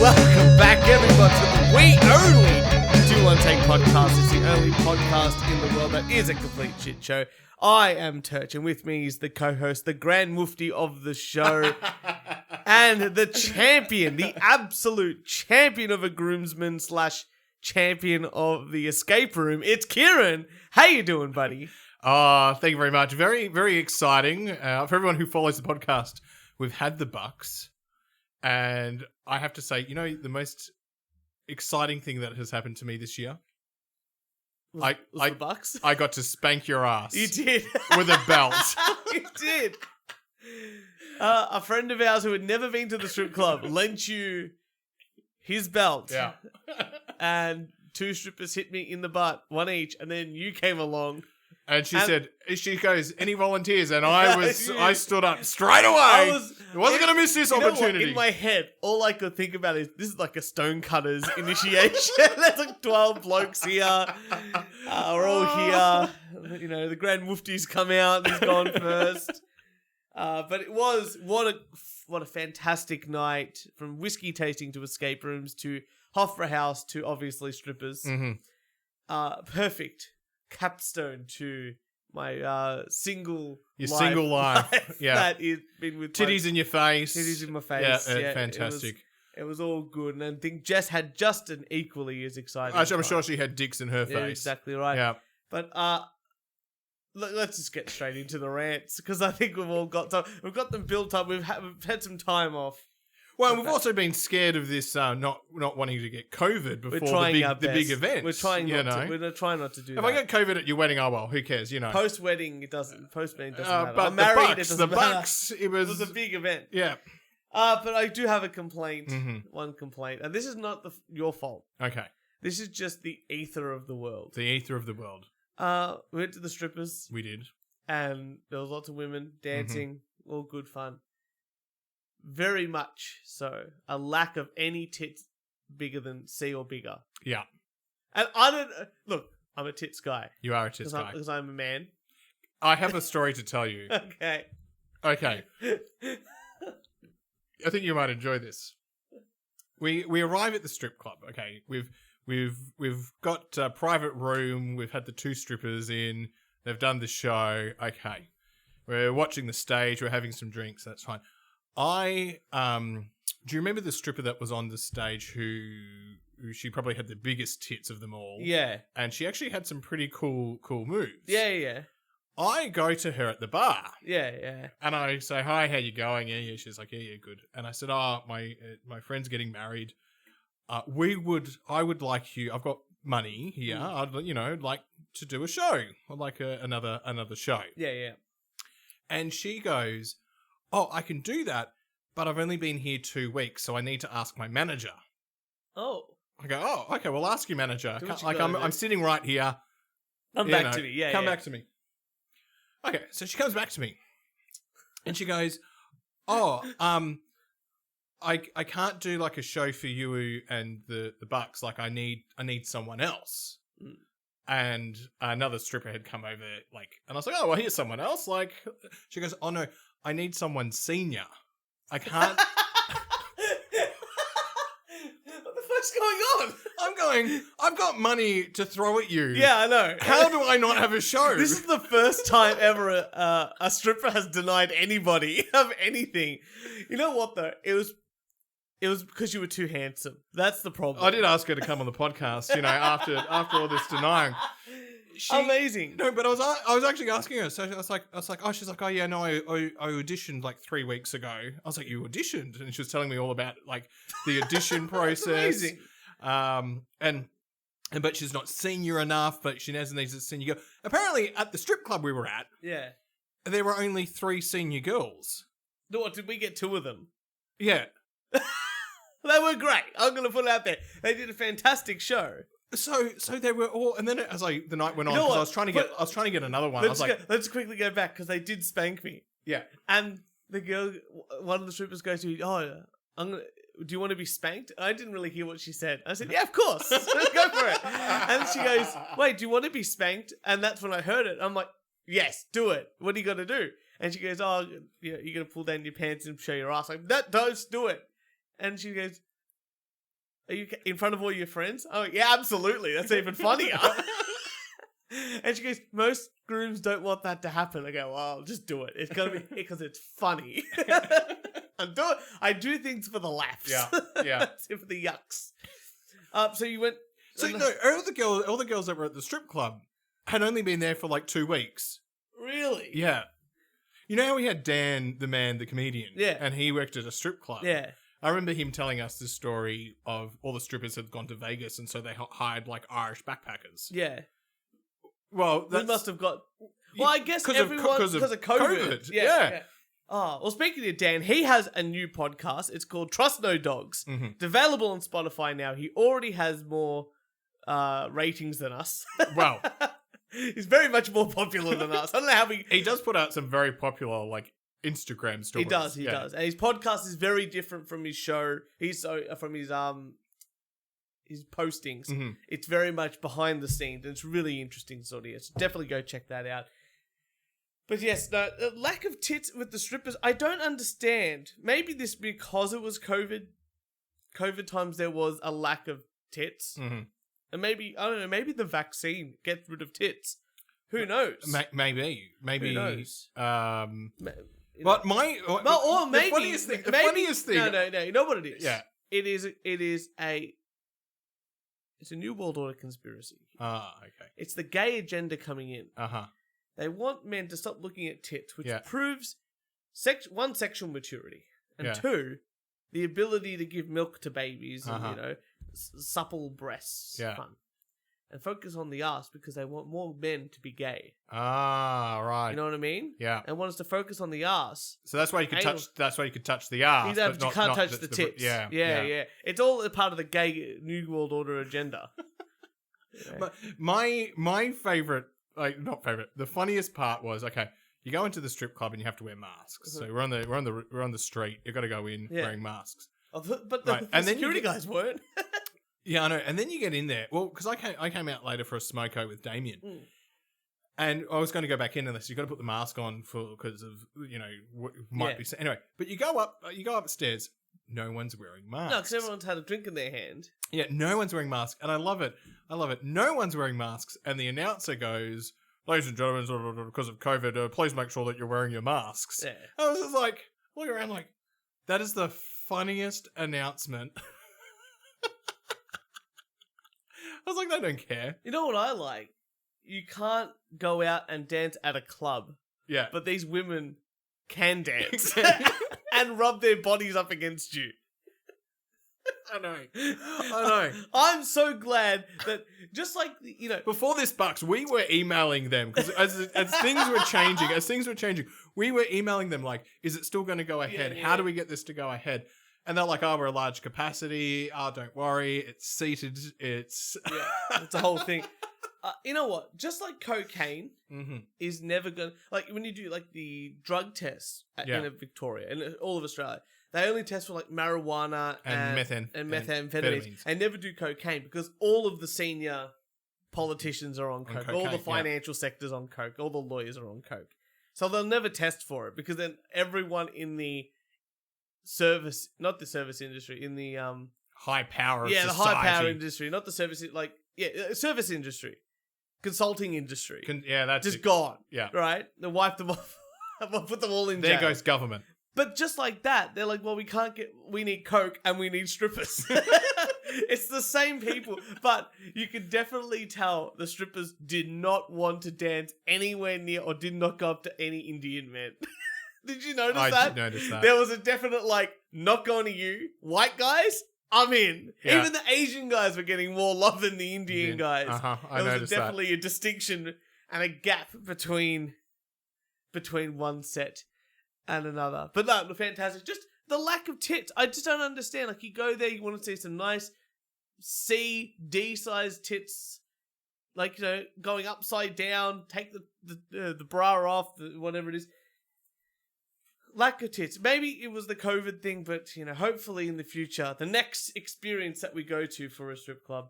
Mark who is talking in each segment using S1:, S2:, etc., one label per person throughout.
S1: Welcome back, everyone, to the We Only Do One Take podcast. It's the only podcast in the world that is a complete shit show. I am Turch, and with me is the co-host, the Grand Mufti of the show, and the champion, the absolute champion of a groomsman / champion of the escape room. It's Kieran. How you doing, buddy?
S2: Thank you very much. Very, very exciting. For everyone who follows the podcast, we've had the Bucks. And I have to say, you know, the most exciting thing that has happened to me this year?
S1: Was the Bucks?
S2: I got to spank your ass.
S1: You did.
S2: With a belt.
S1: You did. A friend of ours who had never been to the strip club lent you his belt.
S2: Yeah.
S1: And 2 strippers hit me in the butt, 1 each, and then you came along.
S2: And she goes, any volunteers? And I stood up straight away. I wasn't going to miss this opportunity.
S1: In my head, all I could think about is, this is like a Stonecutters initiation. There's like 12 blokes here. We're all here. You know, the Grand Mufti's come out and he's gone first. But it was, what a fantastic night. From whiskey tasting to escape rooms to Hofra House to obviously strippers.
S2: Mm-hmm.
S1: Perfect capstone to my single
S2: life. Yeah.
S1: That is been with
S2: titties in your face.
S1: Titties in my face.
S2: Yeah, fantastic.
S1: It was all good. And I think Jess had just an equally as exciting
S2: I'm sure she had dicks in her face.
S1: Yeah, exactly right.
S2: Yeah.
S1: But let's just get straight into the rants, because I think we've got them built up. We've had some time off.
S2: Well, we've also been scared of this not wanting to get COVID before the big event.
S1: We're trying not to do that.
S2: If I get COVID at your wedding, oh well, who cares, you know.
S1: Post-wedding, it doesn't. Post-wedding doesn't matter.
S2: But
S1: I'm married,
S2: the Bucks, it was
S1: a big event.
S2: Yeah.
S1: But I do have a complaint.
S2: Mm-hmm.
S1: One complaint. And this is not your fault.
S2: Okay.
S1: This is just the ether of the world.
S2: The ether of the world.
S1: We went to the strippers.
S2: We did.
S1: And there was lots of women dancing. All good fun. Very much so. A lack of any tits bigger than C or bigger.
S2: Yeah.
S1: And I don't... Look, I'm a tits guy.
S2: You are a tits guy.
S1: Because I'm a man.
S2: I have a story to tell you.
S1: Okay.
S2: I think you might enjoy this. We arrive at the strip club. Okay, we've got a private room. We've had the 2 strippers in. They've done the show. Okay, we're watching the stage. We're having some drinks. That's fine. Do you remember the stripper that was on the stage who she probably had the biggest tits of them all?
S1: Yeah,
S2: and she actually had some pretty cool moves.
S1: Yeah.
S2: I go to her at the bar.
S1: Yeah.
S2: And I say, hi, how you going? Yeah. She's like, yeah, good. And I said, my friend's getting married. I would like you. I've got money here. I'd like to do a show. I'd like another show.
S1: Yeah.
S2: And she goes, oh, I can do that, but I've only been here 2 weeks, so I need to ask my manager.
S1: Oh.
S2: I go, oh, okay. Well, ask your manager. I'm sitting right here.
S1: Come back to me. Yeah.
S2: Come back to me. Okay, so she comes back to me, and she goes, "Oh, I can't do like a show for you and the Bucks. Like, I need someone else." And another stripper had come over, and I was like, "Oh, well, here's someone else." Like, she goes, "Oh no, I need someone senior. I can't."
S1: What's going on?
S2: I've got money to throw at you.
S1: Yeah, I know.
S2: How do I not have a show?
S1: This is the first time ever a stripper has denied anybody of anything. You know what, though? It was because you were too handsome. That's the problem.
S2: I did ask her to come on the podcast, after all this denying.
S1: Amazing.
S2: No, but I was actually asking her. So I was like, oh, she's like, oh yeah, no, I auditioned like 3 weeks ago. I was like, you auditioned? And she was telling me all about like the audition process.
S1: Amazing.
S2: But she's not senior enough, but she needs a senior girl. Apparently at the strip club we were at,
S1: yeah,
S2: there were only 3 senior girls.
S1: What, did we get 2 of them?
S2: Yeah.
S1: They were great. I'm going to put it out there. They did a fantastic show.
S2: So they were all, and then as the night went on, because I was trying to get another one.
S1: Let's quickly go back, because they did spank me.
S2: Yeah.
S1: And the girl, one of the strippers goes to me, oh, do you want to be spanked? I didn't really hear what she said. I said, yeah, of course. Go for it. And she goes, wait, do you want to be spanked? And that's when I heard it. I'm like, yes, do it. What are you going to do? And she goes, oh, you're going to pull down your pants and show your ass. Like, don't do it. And she goes, Are you in front of all your friends? Oh, yeah, absolutely. That's even funnier. And she goes, most grooms don't want that to happen. I go, well, I'll just do it. It's going to be because it's funny. I do things for the laughs.
S2: Yeah.
S1: For the yucks. So you went...
S2: So, no, all the girls that were at the strip club had only been there for like 2 weeks.
S1: Really?
S2: Yeah. You know how we had Dan, the man, the comedian?
S1: Yeah.
S2: And he worked at a strip club?
S1: Yeah.
S2: I remember him telling us this story of all the strippers had gone to Vegas, and so they hired like Irish backpackers.
S1: Yeah.
S2: Well,
S1: we must have got... Well, I guess everyone... Because of COVID. Yeah. Oh, well, speaking of Dan, he has a new podcast. It's called Trust No Dogs.
S2: Mm-hmm.
S1: It's available on Spotify now. He already has more ratings than us.
S2: Wow.
S1: He's very much more popular than us. I don't know how we...
S2: He does put out some very popular, like, Instagram stories.
S1: He does. And his podcast is very different from his show. From his postings.
S2: Mm-hmm.
S1: It's very much behind the scenes, and it's really interesting sort of. So definitely go check that out. But yes, no, lack of tits with the strippers, I don't understand. Maybe this because it was COVID times there was a lack of tits.
S2: Mm-hmm.
S1: And maybe, I don't know, maybe the vaccine gets rid of tits. Who knows?
S2: Maybe.
S1: Who knows?
S2: But
S1: the
S2: funniest thing.
S1: No. You know what it is?
S2: Yeah.
S1: It's a new world order conspiracy.
S2: Okay.
S1: It's the gay agenda coming in.
S2: Uh-huh.
S1: They want men to stop looking at tits, which
S2: Yeah.
S1: proves one, sexual maturity, and
S2: Yeah.
S1: two, the ability to give milk to babies
S2: Uh-huh.
S1: and supple breasts.
S2: Yeah.
S1: Fun. And focus on the ass because they want more men to be gay.
S2: Right.
S1: You know what I mean?
S2: Yeah.
S1: And want us to focus on the ass.
S2: So that's why you could touch. That's why you could touch the ass.
S1: But you can't touch the tits.
S2: Yeah.
S1: It's all a part of the gay New World Order agenda.
S2: But my favorite, the funniest part was, okay, you go into the strip club and you have to wear masks. So we're on the street. You got to go in wearing masks.
S1: But the security guys weren't.
S2: Yeah, I know. And then you get in there. Well, because I came out later for a smoko with Damien.
S1: Mm.
S2: And I was going to go back in unless you've got to put the mask on because of, might be... Anyway, but you go upstairs. No one's wearing masks.
S1: No, because everyone's had a drink in their hand.
S2: Yeah, no one's wearing masks. And I love it. No one's wearing masks. And the announcer goes, ladies and gentlemen, because of COVID, please make sure that you're wearing your masks.
S1: Yeah.
S2: I was just like, looking around like, that is the funniest announcement. I was like, they don't care.
S1: You know what I like? You can't go out and dance at a club.
S2: Yeah.
S1: But these women can dance and rub their bodies up against you.
S2: I know.
S1: I'm so glad that just like,
S2: Before this, Bucks, we were emailing them because as things were changing, we were emailing them like, is it still going to go ahead?
S1: Yeah.
S2: How do we get this to go ahead? And they're like, we're a large capacity. Don't worry. It's seated. It's...
S1: Yeah, it's a whole thing. You know what? Just like cocaine
S2: mm-hmm.
S1: is never going to... Like, when you do, like, the drug tests in Victoria and all of Australia, they only test for, like, marijuana and methamphetamines. They never do cocaine because all of the senior politicians are on coke. All the financial sector's on coke. All the lawyers are on coke. So they'll never test for it because then everyone in the... service, not the service industry, in the
S2: high power of
S1: the
S2: society.
S1: high power industry, not the service, service industry, consulting industry.
S2: That's
S1: just gone.
S2: Yeah,
S1: right. They wiped them off. Put them all in jail.
S2: There goes government.
S1: But just like that, they're like, well, we need coke and we need strippers. It's the same people, but you can definitely tell the strippers did not want to dance anywhere near or did not go up to any Indian men. Did you notice that?
S2: I did notice that.
S1: There was a definite, not going to you. White guys, I'm in.
S2: Yeah.
S1: Even the Asian guys were getting more love than the Indian guys.
S2: Uh-huh.
S1: There was definitely a distinction and a gap between one set and another. But no, fantastic. Just the lack of tits. I just don't understand. Like, you go there, you want to see some nice C, D-sized tits. Like, going upside down, take the bra off, whatever it is. Lack of tits. Maybe it was the COVID thing, but, hopefully in the future, the next experience that we go to for a strip club.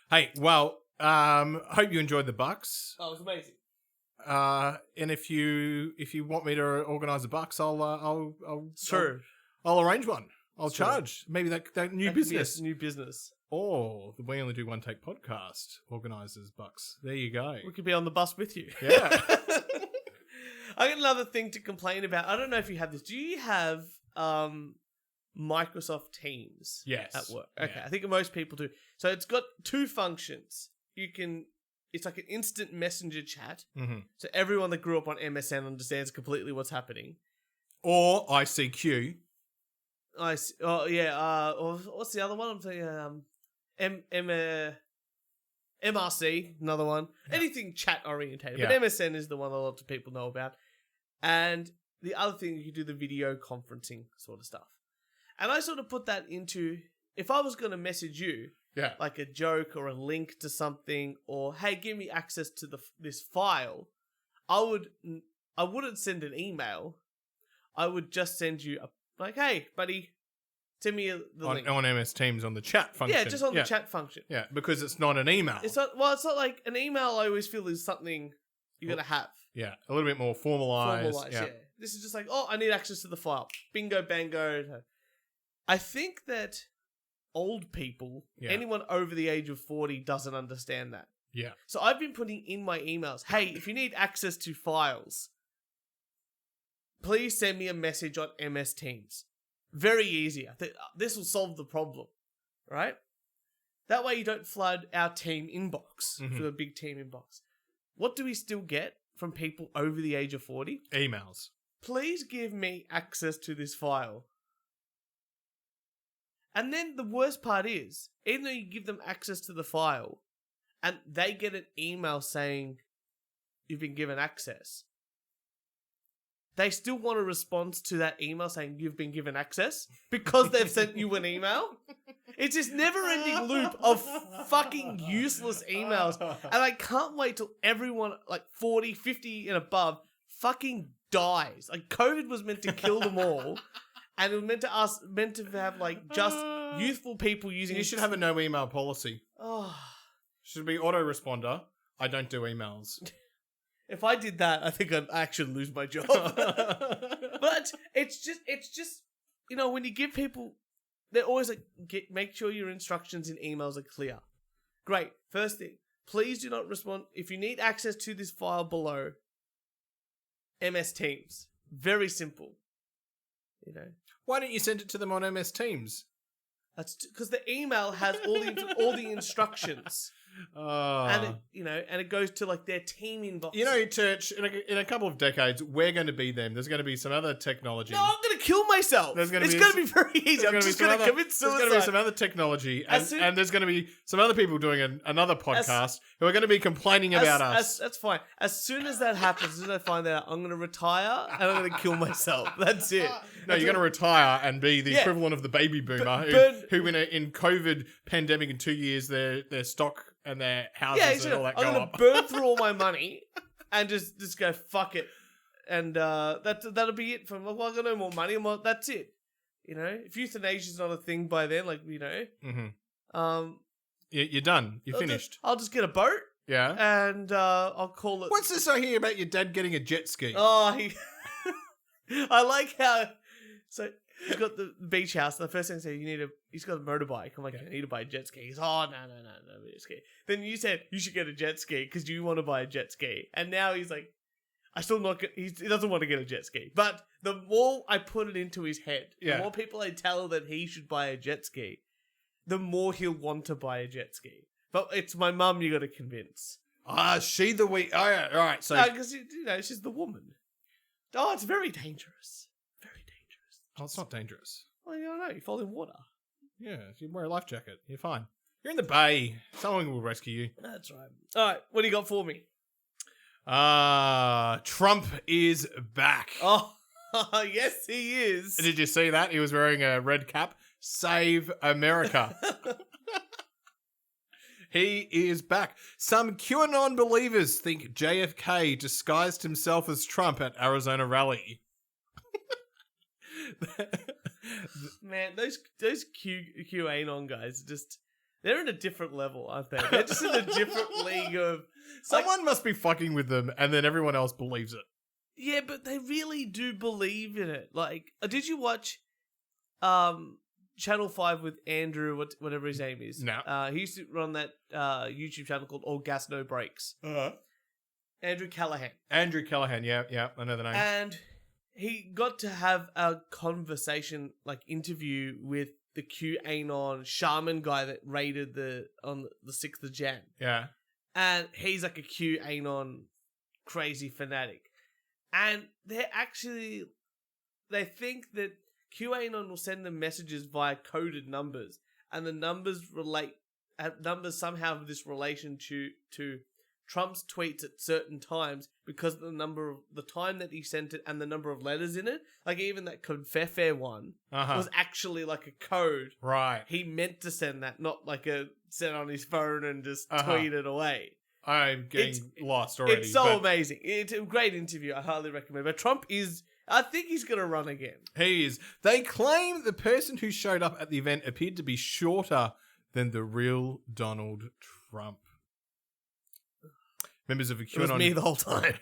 S2: Hey, well, hope you enjoyed the Bucks.
S1: Oh, it was amazing.
S2: And if you want me to organise a Bucks, I'll
S1: Sure.
S2: I'll arrange one. I'll
S1: Sure.
S2: charge. Maybe that new
S1: That could be a
S2: business.
S1: new business.
S2: Or the We Only Do One Take podcast organises bucks. There you go.
S1: We could be on the bus with you.
S2: Yeah.
S1: I got another thing to complain about. I don't know if you have this. Do you have Microsoft Teams
S2: Yes.
S1: at work? Okay,
S2: Yeah.
S1: I think most people do. So it's got two functions. It's like an instant messenger chat.
S2: Mm-hmm.
S1: So everyone that grew up on MSN understands completely what's happening.
S2: Or ICQ.
S1: What's the other one? I'm thinking MRC, another one.
S2: Yeah.
S1: Anything chat orientated.
S2: Yeah.
S1: But MSN is the one a lot of people know about. And the other thing, you could do the video conferencing sort of stuff. And I sort of put that into, if I was going to message you,
S2: Yeah.
S1: like a joke or a link to something, or hey, give me access to this file, I wouldn't send an email. I would just send you like, hey, buddy, send me the link.
S2: On MS Teams on the chat function.
S1: Yeah, just on the chat function.
S2: Yeah, because it's not an email.
S1: It's not like an email. I always feel is something you're gonna have.
S2: Yeah, a little bit more formalized.
S1: Yeah. This is just like, oh, I need access to the file. Bingo, bango. I think that old people, anyone over the age of 40, doesn't understand that.
S2: Yeah.
S1: So I've been putting in my emails, hey, if you need access to files, please send me a message on MS Teams. Very easy. I think this will solve the problem, right? That way you don't flood our team inbox, for the big team inbox. What do we still get from people over the age of 40?
S2: Emails.
S1: Please give me access to this file. And then the worst part is, even though you give them access to the file, and they get an email saying you've been given access, they still want a response to that email saying you've been given access because they've sent you an email. It's this never-ending loop of fucking useless emails. And I can't wait till everyone, like 40, 50 and above, fucking dies. Like, COVID was meant to kill them all. And it was meant to have, like, just youthful people using...
S2: You should have a no email policy.
S1: Oh.
S2: Should be autoresponder. I don't do emails.
S1: If I did that, I think I'd actually lose my job. But it's just, you know, when you give people, they're always like, make sure your instructions in emails are clear. Great. First thing, please do not respond. If you need access to this file below, MS Teams. Very simple. You know.
S2: Why don't you send it to them on MS Teams?
S1: That's because the email has all the instructions. And it goes to like their team inbox.
S2: You know, Turch, in a couple of decades, we're going to be them. There's going to be some other technology.
S1: No, I'm going to kill myself. It's going to be very easy. I'm just going to commit suicide.
S2: There's going to be some other technology, and there's going to be some other people doing another podcast who are going to be complaining about us.
S1: That's fine. As soon as that happens, as soon as I find that out, I'm going to retire and I'm going to kill myself. That's it.
S2: No, you're going to retire and be the equivalent of the baby boomer who in COVID pandemic in 2 years, their stock and their houses and all that go
S1: I'm going
S2: up.
S1: to burn through all my money and just go, fuck it. And that'll be it. From, well, I got no more money. That's it. You know, if euthanasia's not a thing by then, like, you know.
S2: You're done. You're finished.
S1: I'll just get a boat.
S2: Yeah.
S1: And I'll call it...
S2: What's this I hear about your dad getting a jet ski?
S1: Oh, I like how... So... He's got the beach house. And the first thing I said, he's got a motorbike. I'm like, I need to buy a jet ski. He's, no, jet ski. Then you said you should get a jet ski because you want to buy a jet ski. And now he's like, he doesn't want to get a jet ski. But the more I put it into his head, the more people I tell that he should buy a jet ski, the more he'll want to buy a jet ski. But it's my mum you got to convince.
S2: She the weak. Oh, yeah, all right. So,
S1: because she's the woman. Oh, it's very dangerous.
S2: Oh, it's not dangerous.
S1: Well, you don't know. You fall in water.
S2: Yeah, if you wear a life jacket, you're fine. You're in the bay. Someone will rescue you.
S1: That's right. All right, what do you got for me?
S2: Trump is back.
S1: Oh, yes, he is.
S2: Did you see that? He was wearing a red cap. Save America. He is back. Some QAnon believers think JFK disguised himself as Trump at Arizona rally.
S1: Man, those QAnon guys they're in a different level, aren't they? They're just in a different league of...
S2: Someone must be fucking with them and then everyone else believes it.
S1: Yeah, but they really do believe in it. Like, did you watch Channel 5 with Andrew, whatever his name is.
S2: No.
S1: He used to run that YouTube channel called All Gas No Breaks. Andrew Callahan.
S2: Andrew Callahan, yeah, I know the name.
S1: And he got to have a conversation, like interview with the QAnon shaman guy that raided on the 6th of Jan.
S2: Yeah.
S1: And he's like a QAnon crazy fanatic. And they think that QAnon will send them messages via coded numbers, and the numbers somehow have this relation to Trump's tweets at certain times because of the time that he sent it and the number of letters in it. Like even that Confefe one was actually like a code.
S2: Right.
S1: He meant to send that, not like send on his phone and just tweet it away.
S2: I'm getting lost already.
S1: It's so amazing. It's a great interview. I highly recommend. But Trump I think he's going to run again.
S2: He is. They claim the person who showed up at the event appeared to be shorter than the real Donald Trump. Members of the QAnon...
S1: It was me the whole time.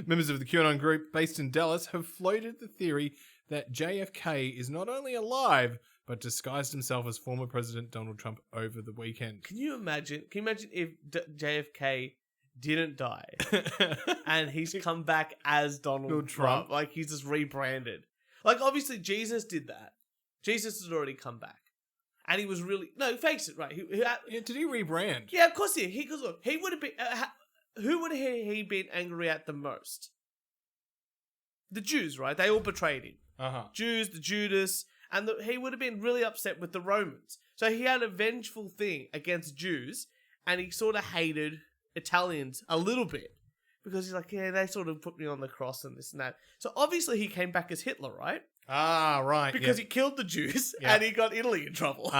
S2: Members of the QAnon group based in Dallas have floated the theory that JFK is not only alive, but disguised himself as former President Donald Trump over the weekend.
S1: Can you imagine if JFK didn't die and he's come back as Donald Trump? Like he's just rebranded. Like obviously Jesus did that. Jesus has already come back. And he was really... No, face it, right?
S2: Did he rebrand?
S1: Yeah, of course he did. He would have been... who would he been angry at the most? The Jews, right? They all betrayed him. Jews, the Judas... And he would have been really upset with the Romans. So he had a vengeful thing against Jews, and he sort of hated Italians a little bit. Because he's like, yeah, they sort of put me on the cross and this and that. So obviously he came back as Hitler, right?
S2: Ah, right.
S1: Because he killed the Jews, and he got Italy in trouble.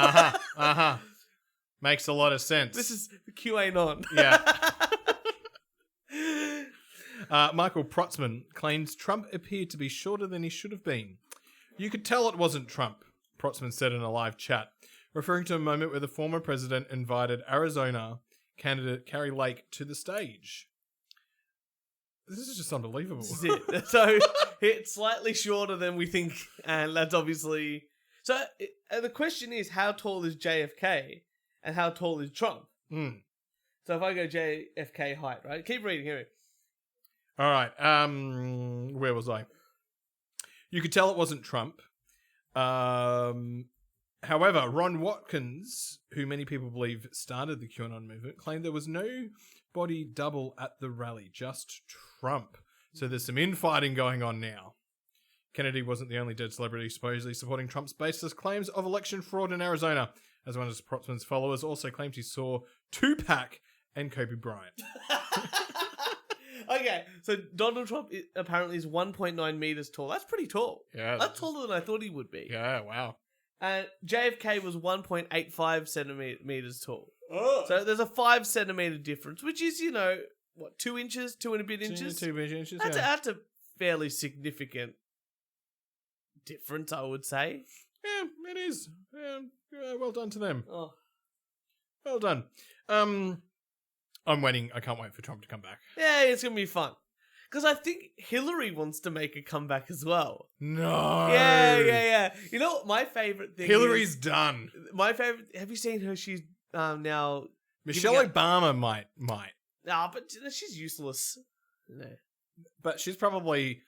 S2: Makes a lot of sense.
S1: This is QAnon.
S2: Yeah. Michael Protzman claims Trump appeared to be shorter than he should have been. You could tell it wasn't Trump, Protzman said in a live chat, referring to a moment where the former president invited Arizona candidate Carrie Lake to the stage. This is just unbelievable.
S1: This is it. So it's slightly shorter than we think, and that's obviously... So the question is, how tall is JFK and how tall is Trump? So if I go JFK height, right? Keep reading, here.
S2: All right. Where was I? You could tell it wasn't Trump. However, Ron Watkins, who many people believe started the QAnon movement, claimed there was no body double at the rally, just Trump. So there's some infighting going on now. Kennedy wasn't the only dead celebrity supposedly supporting Trump's baseless claims of election fraud in Arizona, as one of Protzman's followers also claims he saw Tupac and Kobe Bryant.
S1: Okay, so Donald Trump apparently is 1.9 meters tall. That's pretty tall.
S2: Yeah.
S1: That's taller than I thought he would be.
S2: Yeah, wow.
S1: And JFK was 1.85 centimeters tall. Oh. So there's a 5 centimeter difference, which is, 2 inches, 2 and a bit inches?
S2: 2 inches,
S1: That's a fairly significant difference, I would say.
S2: Yeah, it is. Well done to them.
S1: Oh.
S2: Well done. I'm waiting. I can't wait for Trump to come back.
S1: Yeah, it's going to be fun. Because I think Hillary wants to make a comeback as well.
S2: No.
S1: Yeah. You know what my favorite thing
S2: Hillary's done.
S1: My favorite... Have you seen her? She's now...
S2: Michelle Obama might.
S1: Nah, but she's useless. No.
S2: But she's probably...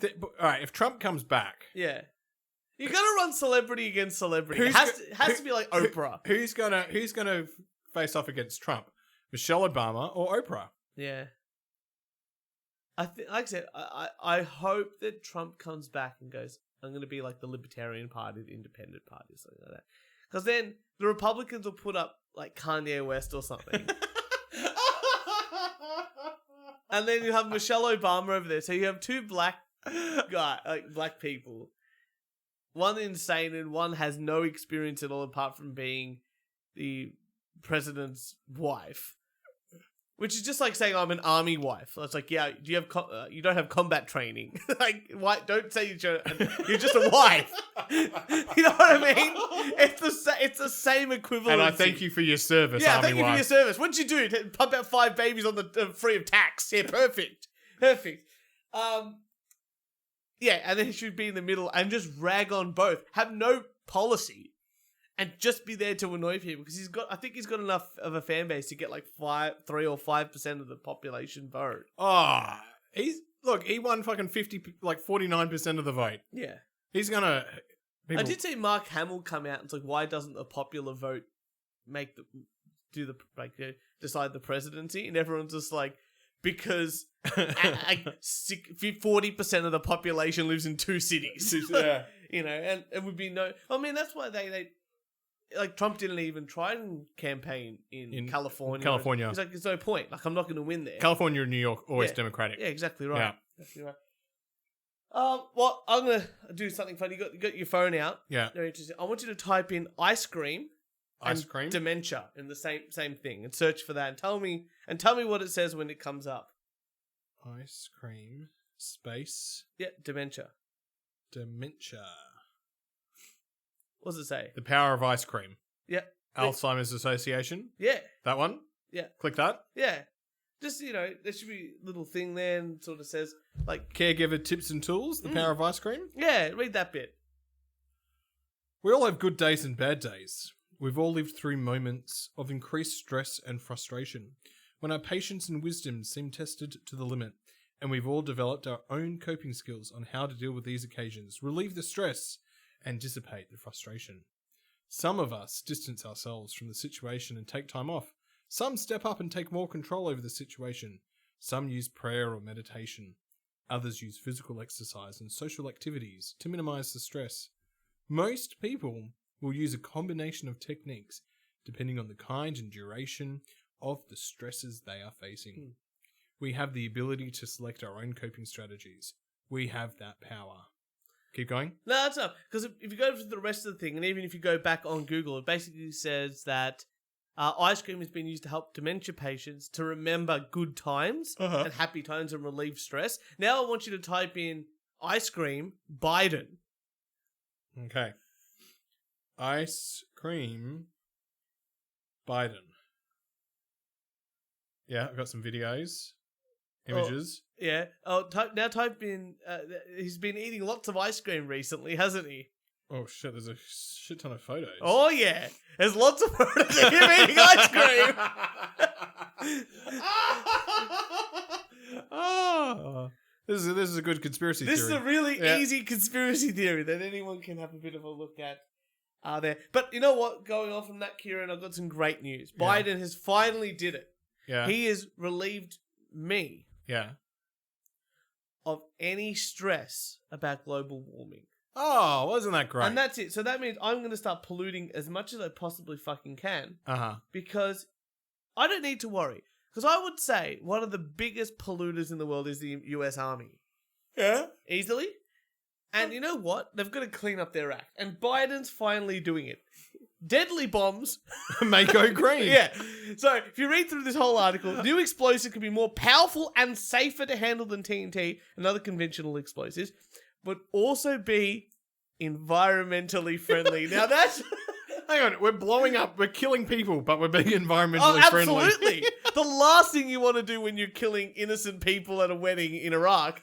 S2: all right, if Trump comes back...
S1: Yeah. You got to run celebrity against celebrity. It has to be like Oprah.
S2: Who's gonna face off against Trump? Michelle Obama or Oprah?
S1: Yeah. Like I said, I hope that Trump comes back and goes, I'm going to be like the Libertarian Party, the Independent Party, or something like that. Because then the Republicans will put up like Kanye West or something. And then you have Michelle Obama over there. So you have two black people. One insane and one has no experience at all apart from being the president's wife. Which is just like saying I'm an army wife. It's like, yeah, do you have you don't have combat training? Like, why? Don't say you're just a wife. You know what I mean? It's the same equivalent.
S2: And I thank you for your service,
S1: yeah,
S2: army
S1: thank you
S2: wife.
S1: for your service. What'd you do? Pump out 5 babies on the free of tax. Yeah, perfect. Yeah, and then he should be in the middle and just rag on both. Have no policy. And just be there to annoy people. Because I think he's got enough of a fan base to get like 3 or 5% of the population vote.
S2: Oh, he won fucking 49% of the vote.
S1: Yeah.
S2: He's gonna...
S1: I did see Mark Hamill come out and it's like, why doesn't the popular vote decide the presidency? And everyone's just like, because 40% of the population lives in 2 cities.
S2: Yeah.
S1: You know, and it would be no... I mean, that's why they like, Trump didn't even try and campaign in California.
S2: California.
S1: He's like, there's no point. Like, I'm not going to win there.
S2: California and New York, always Democratic.
S1: Yeah, exactly right.
S2: Yeah.
S1: Exactly right. Well, I'm going to do something fun. You got your phone out.
S2: Yeah.
S1: Very interesting. I want you to type in ice cream and dementia in the same thing and search for that and tell me what it says when it comes up.
S2: Ice cream space.
S1: Yeah, dementia.
S2: Dementia.
S1: What does it say?
S2: The power of ice cream.
S1: Yeah.
S2: Alzheimer's Association.
S1: Yeah.
S2: That one?
S1: Yeah.
S2: Click that.
S1: Yeah. Just, you know, there should be a little thing there and sort of says, like...
S2: Caregiver tips and tools, the power of ice cream.
S1: Yeah, read that bit.
S2: We all have good days and bad days. We've all lived through moments of increased stress and frustration, when our patience and wisdom seem tested to the limit, and we've all developed our own coping skills on how to deal with these occasions, relieve the stress, and dissipate the frustration. Some of us distance ourselves from the situation and take time off. Some step up and take more control over the situation. Some use prayer or meditation. Others use physical exercise and social activities to minimize the stress. Most people will use a combination of techniques depending on the kind and duration of the stresses they are facing. We have the ability to select our own coping strategies. We have that power. Keep going?
S1: No, that's not. Because if you go to the rest of the thing, and even if you go back on Google, it basically says that ice cream has been used to help dementia patients to remember good times and happy times and relieve stress. Now I want you to type in ice cream Biden.
S2: Okay. Ice cream Biden. Yeah, I've got some videos, images.
S1: Yeah. Type in. He's been eating lots of ice cream recently, hasn't he?
S2: Oh shit! There's a shit ton of photos.
S1: Oh yeah, there's lots of photos of him eating ice cream.
S2: Oh, this is a good conspiracy theory.
S1: This is a really easy conspiracy theory that anyone can have a bit of a look at. There, but you know what? Going on from that, Kieran, I've got some great news. Biden has finally did it.
S2: Yeah.
S1: He has relieved me.
S2: Yeah.
S1: Of any stress about global warming.
S2: Oh, wasn't that great?
S1: And that's it. So that means I'm going to start polluting as much as I possibly fucking can. Because I don't need to worry. Because I would say one of the biggest polluters in the world is the US Army.
S2: Yeah.
S1: Easily. And you know what? They've got to clean up their act. And Biden's finally doing it. Deadly bombs.
S2: May go green.
S1: Yeah. So if you read through this whole article, new explosives can be more powerful and safer to handle than TNT and other conventional explosives, but also be environmentally friendly. Now that's...
S2: Hang on, we're blowing up, we're killing people, but we're being environmentally friendly.
S1: Absolutely. The last thing you want to do when you're killing innocent people at a wedding in Iraq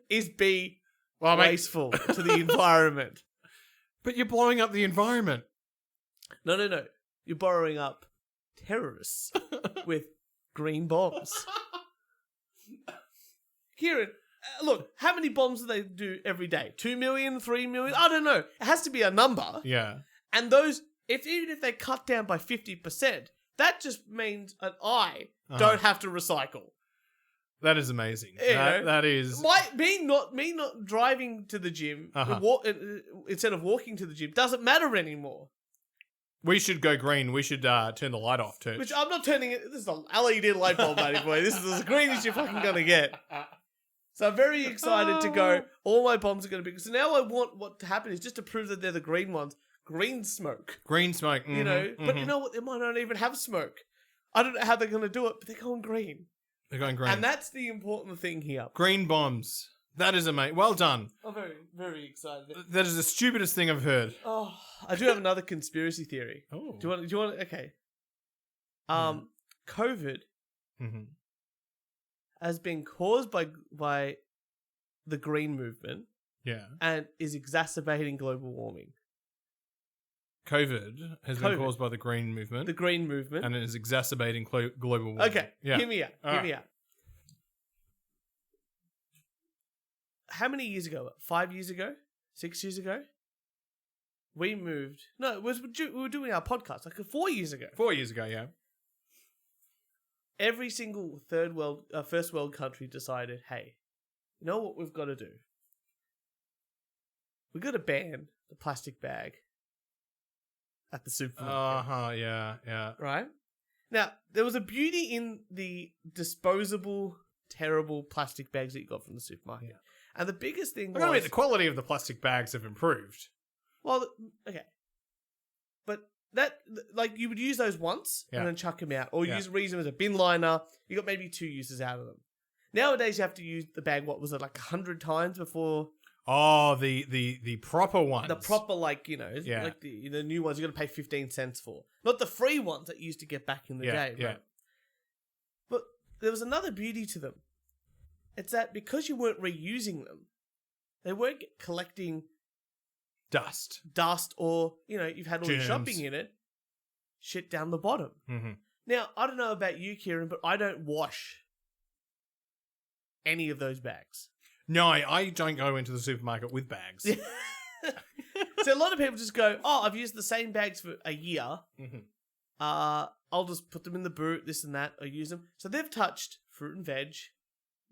S1: is be wasteful to the environment.
S2: But you're blowing up the environment.
S1: No. You're borrowing up terrorists with green bombs. Kieran, look, how many bombs do they do every day? 2 million, 3 million? I don't know. It has to be a number.
S2: Yeah.
S1: And those, even if they cut down by 50%, that just means an I don't have to recycle.
S2: That is amazing. That is...
S1: Me not driving to the gym instead of walking to the gym doesn't matter anymore.
S2: We should go green. We should turn the light off, Turch.
S1: Which I'm not turning it... This is an LED light bulb, buddy boy. This is as green as you're fucking going to get. So I'm very excited to go. All my bombs are going to be... So now I want what to happen is just to prove that they're the green ones. Green smoke.
S2: Green smoke.
S1: You know? But you know what? They might not even have smoke. I don't know how they're going to do it, but they're going green.
S2: They're going green.
S1: And that's the important thing here.
S2: Green bombs. That is amazing. Well done.
S1: I'm very, very excited.
S2: That is the stupidest thing I've heard.
S1: Oh, I do have another conspiracy theory.
S2: Oh.
S1: Do you want? Okay. COVID has been caused by the green movement.
S2: Yeah.
S1: and is exacerbating global warming.
S2: COVID has been caused by the green movement.
S1: The green movement.
S2: And it is exacerbating global warming.
S1: Okay,
S2: Yeah.
S1: hear me out. How many years ago? 5 years ago? 6 years ago? We moved. No, we were doing our podcast like 4 years ago.
S2: 4 years ago, yeah.
S1: Every single first world country decided, hey, you know what we've got to do? We've got to ban the plastic bag at the supermarket.
S2: Yeah.
S1: Right? Now, there was a beauty in the disposable, terrible plastic bags that you got from the supermarket. Yeah. And the biggest thing was...
S2: I mean, the quality of the plastic bags have improved.
S1: Well, okay. But that, like, you would use those once and then chuck them out. Or reuse them as a bin liner. You got maybe 2 uses out of them. Nowadays, you have to use the bag, what was it, like 100 times before...
S2: Oh, the proper ones.
S1: The proper, like, you know, like the new ones you got to pay 15 cents for. Not the free ones that you used to get back in the day.
S2: Yeah.
S1: Right? But there was another beauty to them. It's that because you weren't reusing them, they weren't collecting
S2: dust
S1: or, you know, you've had all your shopping in it, shit down the bottom.
S2: Mm-hmm.
S1: Now, I don't know about you, Kieran, but I don't wash any of those bags.
S2: No, I don't go into the supermarket with bags.
S1: So a lot of people just go, oh, I've used the same bags for a year.
S2: Mm-hmm.
S1: I'll just put them in the boot, this and that, or use them. So they've touched fruit and veg,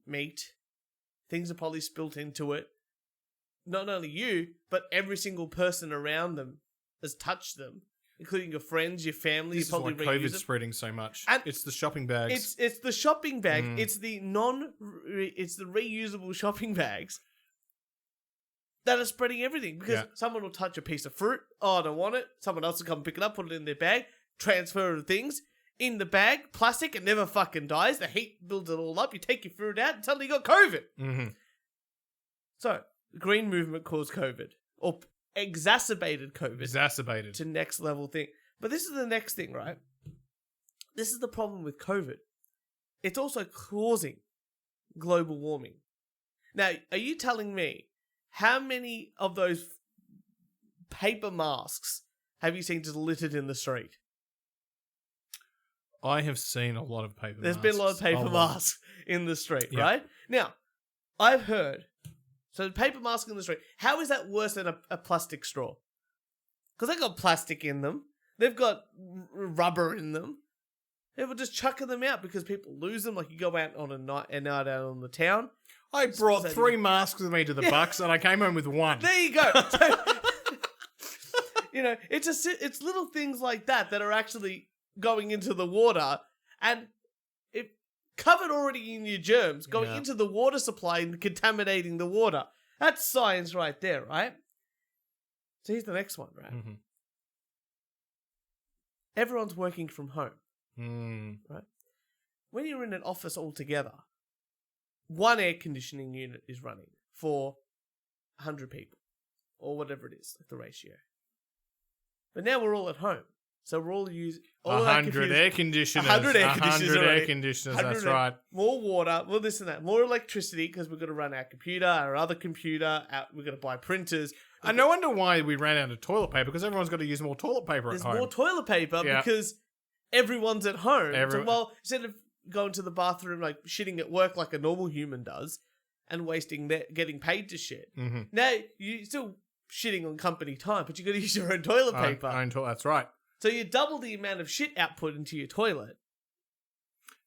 S1: meat, things are probably spilt into it. Not only you, but every single person around them has touched them, including your friends, your family.
S2: This
S1: you probably
S2: is why COVID's spreading so much. And it's the shopping bags.
S1: It's the shopping bag. It's the it's the reusable shopping bags that are spreading everything. Because someone will touch a piece of fruit. Oh, I don't want it. Someone else will come pick it up, put it in their bag, transfer the things in the bag, plastic. It never fucking dies. The heat builds it all up. You take your fruit out, and suddenly you got COVID.
S2: Mm-hmm.
S1: So the green movement caused COVID, or exacerbated COVID. To next level thing. But this is the next thing, right? This is the problem with COVID. It's also causing global warming. Now, are you telling me how many of those paper masks have you seen just littered in the street?
S2: I have seen a lot of paper masks.
S1: There's been a lot of paper masks in the street, right? Now, I've heard... So the paper mask in the street, how is that worse than a plastic straw? Because they've got plastic in them. They've got rubber in them. People just chucking them out because people lose them. Like you go out on a night out on the town.
S2: I brought 3 masks with me to the Bucks and I came home with 1.
S1: There you go. So, you know, it's little things like that are actually going into the water and it covered already in your germs, going into the water supply and contaminating the water. That's science right there, right? So here's the next one, right?
S2: Mm-hmm.
S1: Everyone's working from home, right? When you're in an office all together, one air conditioning unit is running for 100 people, or whatever it is, like the ratio. But now we're all at home. So we're all using
S2: 100 air conditioners.
S1: 100 air conditioners.
S2: 100 air conditioners, that's right.
S1: More water, more this and that. More electricity because we've got to run our computer, our other computer. We've got to buy printers.
S2: And no wonder why we ran out of toilet paper because everyone's got to use more toilet paper at home.
S1: There's more toilet paper because everyone's at home. So, well, instead of going to the bathroom, like shitting at work like a normal human does and getting paid to shit, now you're still shitting on company time, but you've got to use your own toilet paper.
S2: That's right.
S1: So you double the amount of shit output into your toilet.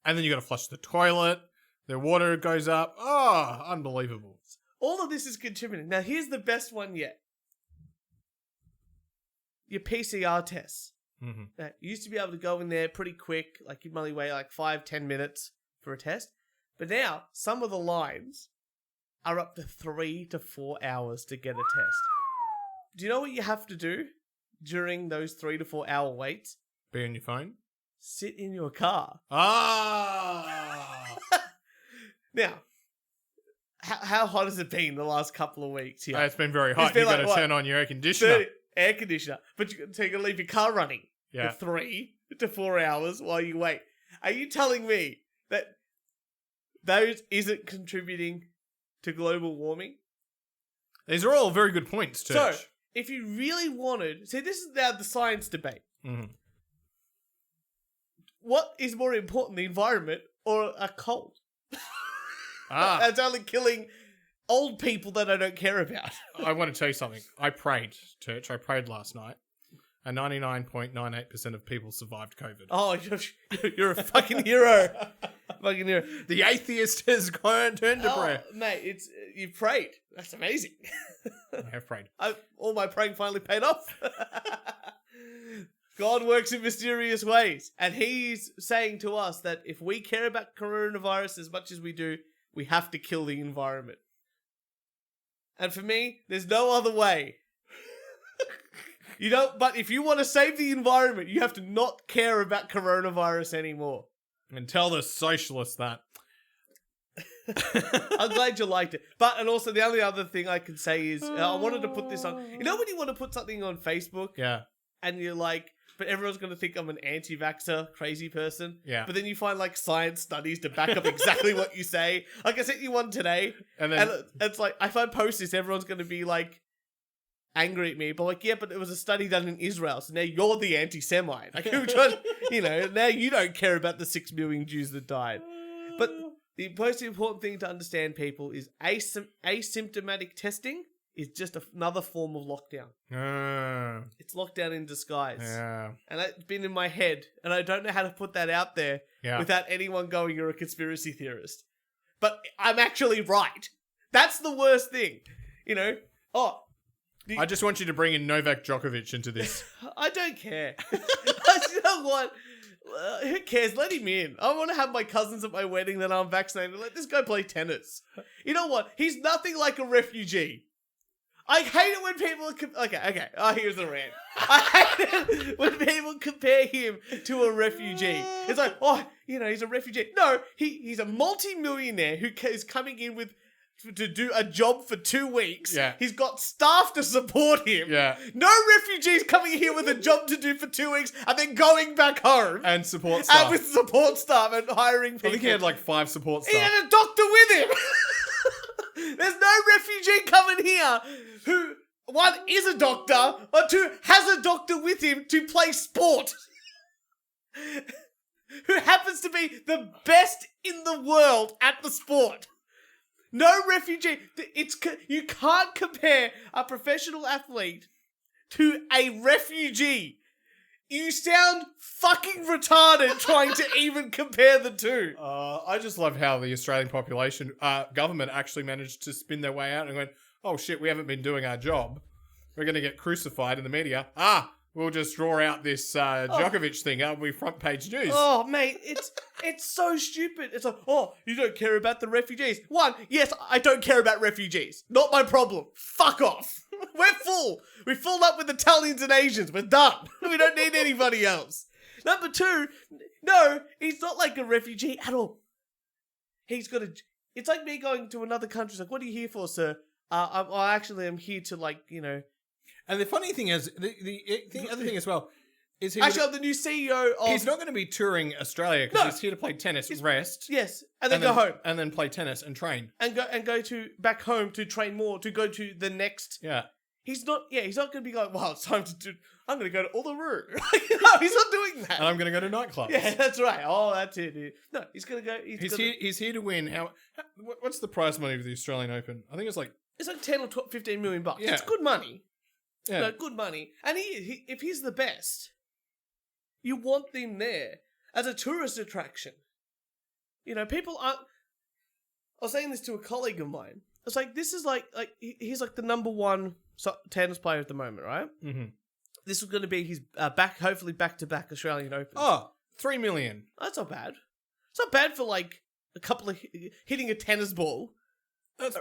S2: And then you got to flush the toilet. The water goes up. Oh, unbelievable.
S1: All of this is contributing. Now, here's the best one yet. Your PCR tests.
S2: Mm-hmm.
S1: Now, you used to be able to go in there pretty quick. Like, you'd only wait like 5-10 minutes for a test. But now, some of the lines are up to 3 to 4 hours to get a test. Do you know what you have to do during those 3 to 4 hour waits?
S2: Be on your phone?
S1: Sit in your car.
S2: Ah!
S1: Now, how hot has it been the last couple of weeks here?
S2: It's been very hot. You've got to turn on your air conditioner.
S1: Air conditioner. But you're going to leave your car running for 3 to 4 hours while you wait. Are you telling me that those isn't contributing to global warming?
S2: These are all very good points, Turch.
S1: So, if you really wanted... See, this is now the science debate.
S2: Mm-hmm.
S1: What is more important, the environment or a cold?
S2: Ah.
S1: That's only killing old people that I don't care about.
S2: I want to tell you something. I prayed, Turch. I prayed last night. And 99.98% of people survived COVID.
S1: Oh, you're a fucking hero. Fucking hero.
S2: The atheist has turned to prayer.
S1: Mate, you prayed. That's amazing.
S2: I have prayed.
S1: All my praying finally paid off. God works in mysterious ways. And he's saying to us that if we care about coronavirus as much as we do, we have to kill the environment. And for me, there's no other way. But if you want to save the environment, you have to not care about coronavirus anymore.
S2: And tell the socialists that.
S1: I'm glad you liked it. And also the only other thing I can say is, I wanted to put this on. You know when you want to put something on Facebook?
S2: Yeah.
S1: And you're like, but everyone's going to think I'm an anti-vaxxer, crazy person.
S2: Yeah.
S1: But then you find like science studies to back up exactly what you say. Like I sent you one today.
S2: And then
S1: it's like, if I post this, everyone's going to be like, angry at me, but like, yeah, but it was a study done in Israel, so now you're the anti-Semite. Like, now you don't care about the 6 million Jews that died. But the most important thing to understand, people, is asymptomatic testing is just another form of lockdown. It's lockdown in disguise.
S2: Yeah.
S1: And that's been in my head, and I don't know how to put that out there without anyone going, you're a conspiracy theorist. But I'm actually right. That's the worst thing.
S2: I just want you to bring in Novak Djokovic into this.
S1: I don't care. You know what? Who cares? Let him in. I want to have my cousins at my wedding that I'm vaccinated. Let this guy play tennis. You know what? He's nothing like a refugee. I hate it when people... Okay. Oh, here's the rant. I hate it when people compare him to a refugee. It's like, he's a refugee. No, he's a multi-millionaire who is coming in to do a job for 2 weeks.
S2: Yeah.
S1: He's got staff to support him.
S2: Yeah.
S1: No refugees coming here with a job to do for 2 weeks and then going back home.
S2: And support staff.
S1: And with support staff and hiring people.
S2: I think he had like 5 support staff.
S1: He had a doctor with him. There's no refugee coming here who, one, is a doctor, or two, has a doctor with him to play sport. Who happens to be the best in the world at the sport. No refugee. You can't compare a professional athlete to a refugee. You sound fucking retarded trying to even compare the two.
S2: I just love how the Australian government actually managed to spin their way out and went, oh shit, we haven't been doing our job. We're going to get crucified in the media. We'll just draw out this Djokovic thing. That'll be front page news.
S1: Oh, mate, it's so stupid. It's like, you don't care about the refugees. One, yes, I don't care about refugees. Not my problem. Fuck off. We're full. We're filled up with Italians and Asians. We're done. We don't need anybody else. Number two, no, he's not like a refugee at all. It's like me going to another country. It's like, what are you here for, sir? I'm here to
S2: And the funny thing is, the other thing as well, is
S1: I'm the new CEO of...
S2: He's not going to be touring Australia because he's here to play tennis, rest.
S1: Yes, and then go home.
S2: And then play tennis and train.
S1: And go back home to train more, to go to the next...
S2: Yeah.
S1: He's not going to be going, well, it's time to do... I'm going to go to Uluru. No, he's not doing that.
S2: And I'm going to go to nightclubs.
S1: Yeah, that's right. Oh, that's it, dude. No, he's going to go...
S2: He's here to win. What's the prize money for the Australian Open? I think it's like...
S1: It's like 10 or 12, 15 million bucks.
S2: Yeah.
S1: It's good money.
S2: Yeah.
S1: No, good money. And if he's the best, you want them there as a tourist attraction. People aren't... I was saying this to a colleague of mine. It's like, this is like he's like the number one tennis player at the moment, right?
S2: Mm-hmm.
S1: This is going to be his hopefully back-to-back Australian Open.
S2: Oh, 3 million.
S1: That's not bad. It's not bad for like a couple of hitting a tennis ball.
S2: That's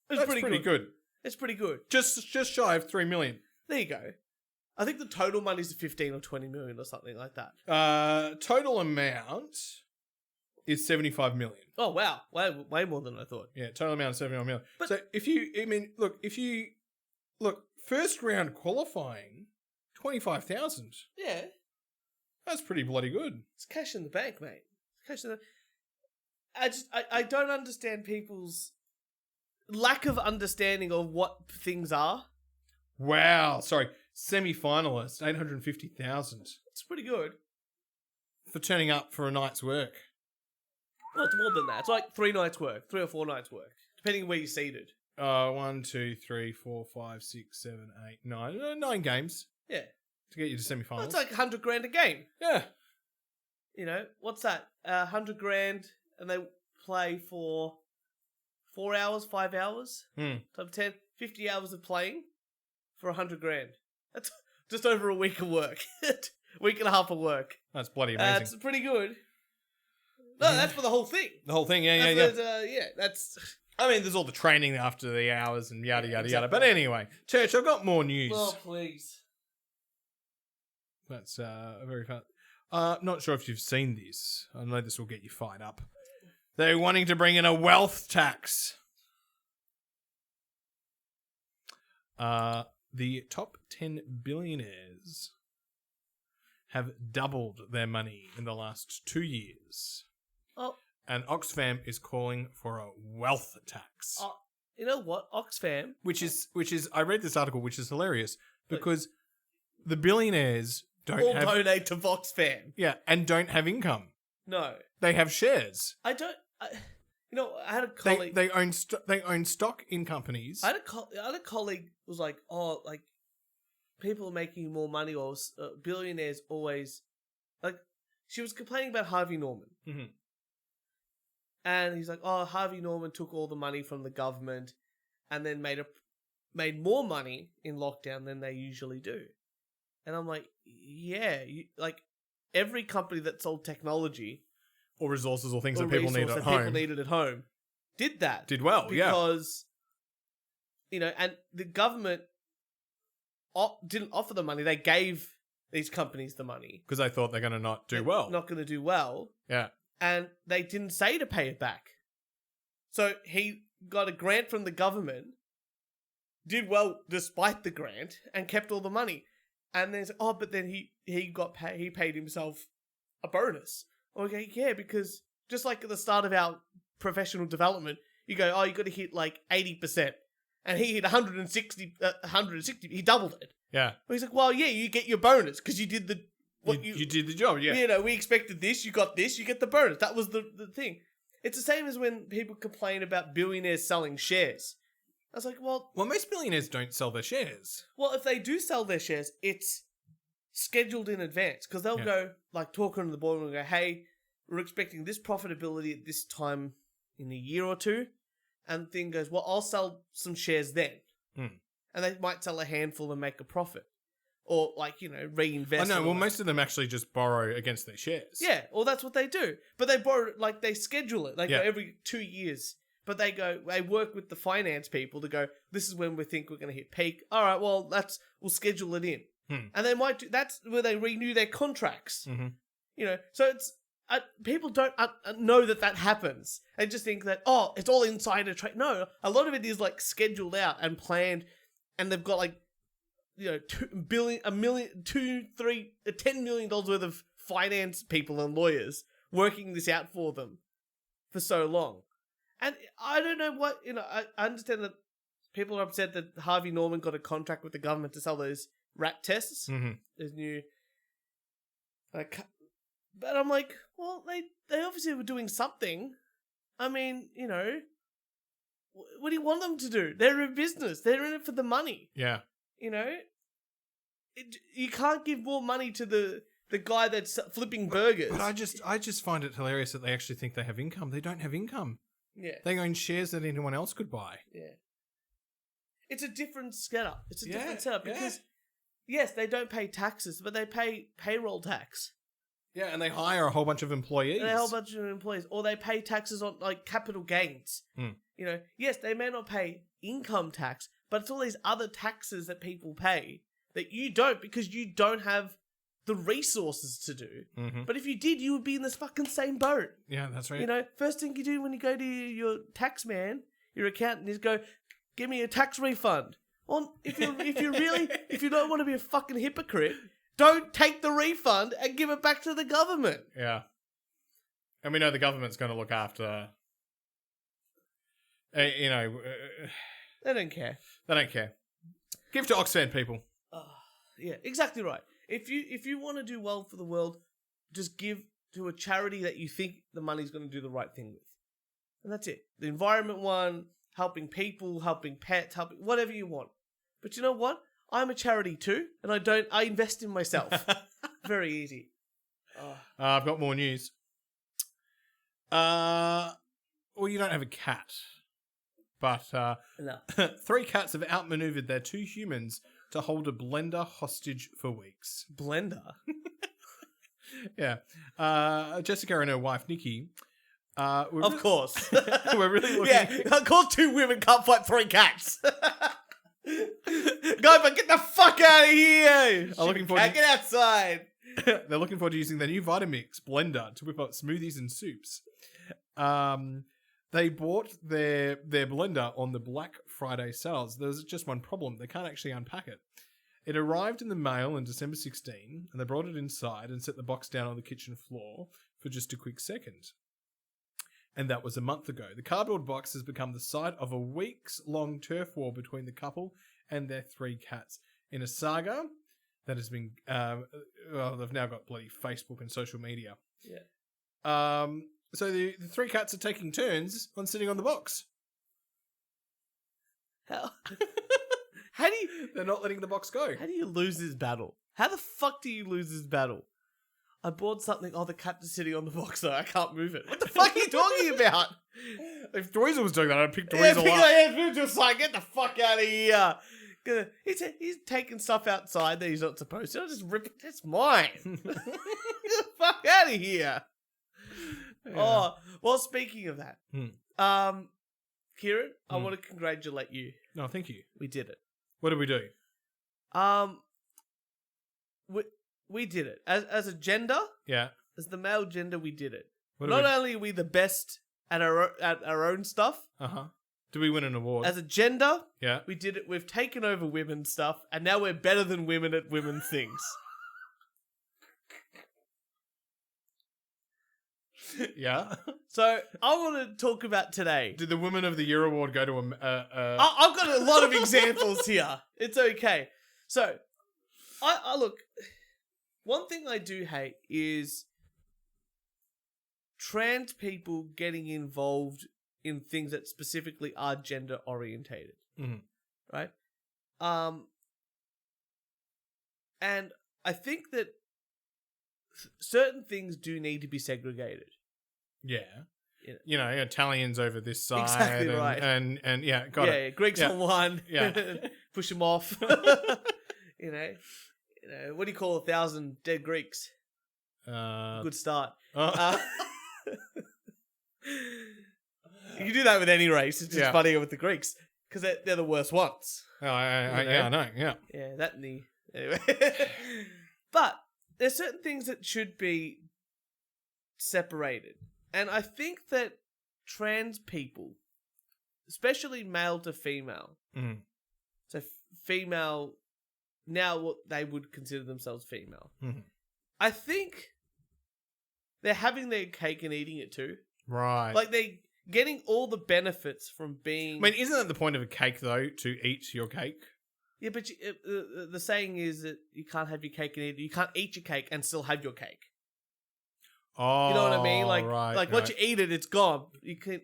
S1: pretty good. It's pretty good.
S2: Just shy of 3 million.
S1: There you go. I think the total money is 15 or 20 million or something like that.
S2: Total amount is 75 million.
S1: Oh, wow. Way more than I thought.
S2: Yeah, total amount is 75 million. But so if you look, first round qualifying, 25,000.
S1: Yeah.
S2: That's pretty bloody good.
S1: It's cash in the bank, mate. I don't understand people's... lack of understanding of what things are.
S2: Wow. Sorry. Semi-finalist, 850,000
S1: It's pretty good.
S2: for turning up for a night's work.
S1: Well, it's more than that. It's like 3 nights' work, 3 or 4 nights' work, depending on where you're seated.
S2: 1, 2, 3, 4, 5, 6, 7, 8, 9. 9 games
S1: Yeah.
S2: to get you to semi-finals.
S1: Well, it's like 100 grand a game.
S2: Yeah.
S1: You know, what's that? 100 grand, and they play for 4 hours, 5 hours, times 10, 50 hours of playing for 100 grand. That's just over a week of work. Week and a half of work.
S2: That's bloody amazing.
S1: That's pretty good. No, that's for the whole thing.
S2: The whole thing, yeah.
S1: That's...
S2: I mean, there's all the training after the hours and yada, yada, yada.
S1: Exactly.
S2: But anyway, Turch, I've got more news.
S1: Oh, please.
S2: That's very fun. Not sure if you've seen this. I know this will get you fired up. They're wanting to bring in a wealth tax. The top 10 billionaires have doubled their money in the last 2 years.
S1: Oh.
S2: And Oxfam is calling for a wealth tax.
S1: You know what? Oxfam...
S2: Which is I read this article, which is hilarious, because the billionaires
S1: all donate to Voxfam.
S2: Yeah, and don't have income.
S1: No.
S2: They have shares.
S1: I had a colleague...
S2: They own stock in companies.
S1: I had a colleague who was like, oh, like, people are making more money, or billionaires always... Like, she was complaining about Harvey Norman.
S2: Mm-hmm.
S1: And he's like, oh, Harvey Norman took all the money from the government and then made more money in lockdown than they usually do. And I'm like, yeah, like every company that sold technology
S2: or resources or things that people need at home.
S1: People needed at home did that.
S2: Did well,
S1: because, you know, and the government didn't offer the money. They gave these companies the money.
S2: Because they thought they're going to not do well.
S1: Not going to do well.
S2: Yeah.
S1: And they didn't say to pay it back. So he got a grant from the government, did well despite the grant, and kept all the money. And then, but then he paid himself a bonus. Okay, yeah, because just like at the start of our professional development, you go, you got to hit like 80%. And he hit 160, he doubled it.
S2: Yeah.
S1: Well, he's like, well, yeah, you get your bonus because you did
S2: you did the job, yeah.
S1: You know, we expected this, you got this, you get the bonus. That was the thing. It's the same as when people complain about billionaires selling shares. I was like, well,
S2: most billionaires don't sell their shares.
S1: Well, if they do sell their shares, it's scheduled in advance because they'll go, like, talking to the board and go, hey, we're expecting this profitability at this time in a year or two. And the thing goes, well, I'll sell some shares then. And they might sell a handful and make a profit. Or, like, you know, reinvest.
S2: Well, most of them actually just borrow against their shares.
S1: Yeah, well, that's what they do. But they borrow, like, they schedule it. They go every 2 years. But they work with the finance people to go, this is when we think we're going to hit peak. All right, well, we'll schedule it in. And they might that's where they renew their contracts.
S2: Mm-hmm.
S1: You know, so it's, people don't know that happens. They just think that, it's all insider trade. No, a lot of it is, like, scheduled out and planned. And they've got, like, you know, $10 million worth of finance people and lawyers working this out for them for so long. And I don't know what, you know, I understand that people are upset that Harvey Norman got a contract with the government to sell those rat tests.
S2: Mm-hmm.
S1: Those new, but I'm like, well, they obviously were doing something. I mean, you know, what do you want them to do? They're in business. They're in it for the money.
S2: Yeah.
S1: You know, you can't give more money to the guy that's flipping burgers.
S2: But I just find it hilarious that they actually think they have income. They don't have income.
S1: Yeah.
S2: They own shares that anyone else could buy.
S1: Yeah. It's a different setup. It's a different setup because, yes, they don't pay taxes, but they pay payroll tax.
S2: Yeah, and they hire a whole bunch of employees.
S1: Or they pay taxes on, like, capital gains. You know, yes, they may not pay income tax, but it's all these other taxes that people pay that you don't because you don't have the resources to do.
S2: Mm-hmm.
S1: But if you did, you would be in this fucking same boat.
S2: Yeah, that's right.
S1: You know, first thing you do when you go to your tax man, your accountant, is go, give me a tax refund. Well, if you don't want to be a fucking hypocrite, don't take the refund and give it back to the government.
S2: Yeah. And we know the government's going to look after You know,
S1: They don't care.
S2: they don't care. Give to Oxfam people.
S1: Yeah, exactly right. If you want to do well for the world, just give to a charity that you think the money's going to do the right thing with. And that's it. The environment one, helping people, helping pets, helping whatever you want. But you know what? I'm a charity too, and I invest in myself. Very easy.
S2: I've got more news. Well, you don't have a cat. But
S1: No.
S2: 3 cats have outmaneuvered their 2 humans to hold a blender hostage for weeks.
S1: Blender?
S2: Yeah. Jessica and her wife, Nikki.
S1: Of course.
S2: We're really looking...
S1: Yeah, of course 2 women can't fight 3 cats. Guys, but get the fuck out of here! Get outside!
S2: They're looking forward to using their new Vitamix blender to whip up smoothies and soups. They bought their blender on the Black Friday sales. There's just one problem. They can't actually unpack it. It arrived in the mail on December 16, and they brought it inside and set the box down on the kitchen floor for just a quick second. And that was a month ago. The cardboard box has become the site of a weeks-long turf war between the couple and their 3 cats in a saga that has been... they've now got bloody Facebook and social media.
S1: Yeah.
S2: So the 3 cats are taking turns on sitting on the box.
S1: How do you...
S2: They're not letting the box go.
S1: How do you lose this battle? How the fuck do you lose this battle? I bought something. Oh, the cat is sitting on the box, so I can't move it. What the fuck are you talking about?
S2: If Dweezil was doing that, I'd pick
S1: Yeah,
S2: Dweezil up.
S1: just like, get the fuck out of here. He's taking stuff outside that he's not supposed to. I'll just rip it. That's mine. Get the fuck out of here. Yeah. Oh, well, speaking of that, Kieran, I want to congratulate you.
S2: No, thank you.
S1: We did it.
S2: What did we do?
S1: We did it. As a gender,
S2: Yeah.
S1: as the male gender, we did it.
S2: What
S1: Not only are we the best at our own stuff,
S2: Did we win an award?
S1: as a gender,
S2: Yeah.
S1: we did it. We've taken over women's stuff, and now we're better than women at women's things.
S2: Yeah.
S1: So I want to talk about today.
S2: Did the Women of the Year award go to
S1: I've got a lot of examples here. It's okay. So, I look. One thing I do hate is trans people getting involved in things that specifically are gender orientated, right? And I think that certain things do need to be segregated.
S2: Yeah.
S1: Yeah.
S2: You know, Italians over this side.
S1: Exactly right.
S2: And yeah, got it.
S1: Yeah, Greeks on one.
S2: Yeah.
S1: Push them off. you know, what do you call 1,000 dead Greeks? Good start. You can do that with any race. It's just funnier with the Greeks because they're the worst ones.
S2: I know. Yeah.
S1: Yeah, that and the... Anyway. But there's certain things that should be separated. And I think that trans people, especially male to female, so female, now what they would consider themselves female, I think they're having their cake and eating it too.
S2: Right.
S1: Like they're getting all the benefits from being...
S2: I mean, isn't that the point of a cake, though, to eat your cake?
S1: Yeah, but the saying is that you can't have your cake and eat it. You can't eat your cake and still have your cake.
S2: Oh,
S1: you know what I mean? Like,
S2: right.
S1: once you eat it, it's gone. You can't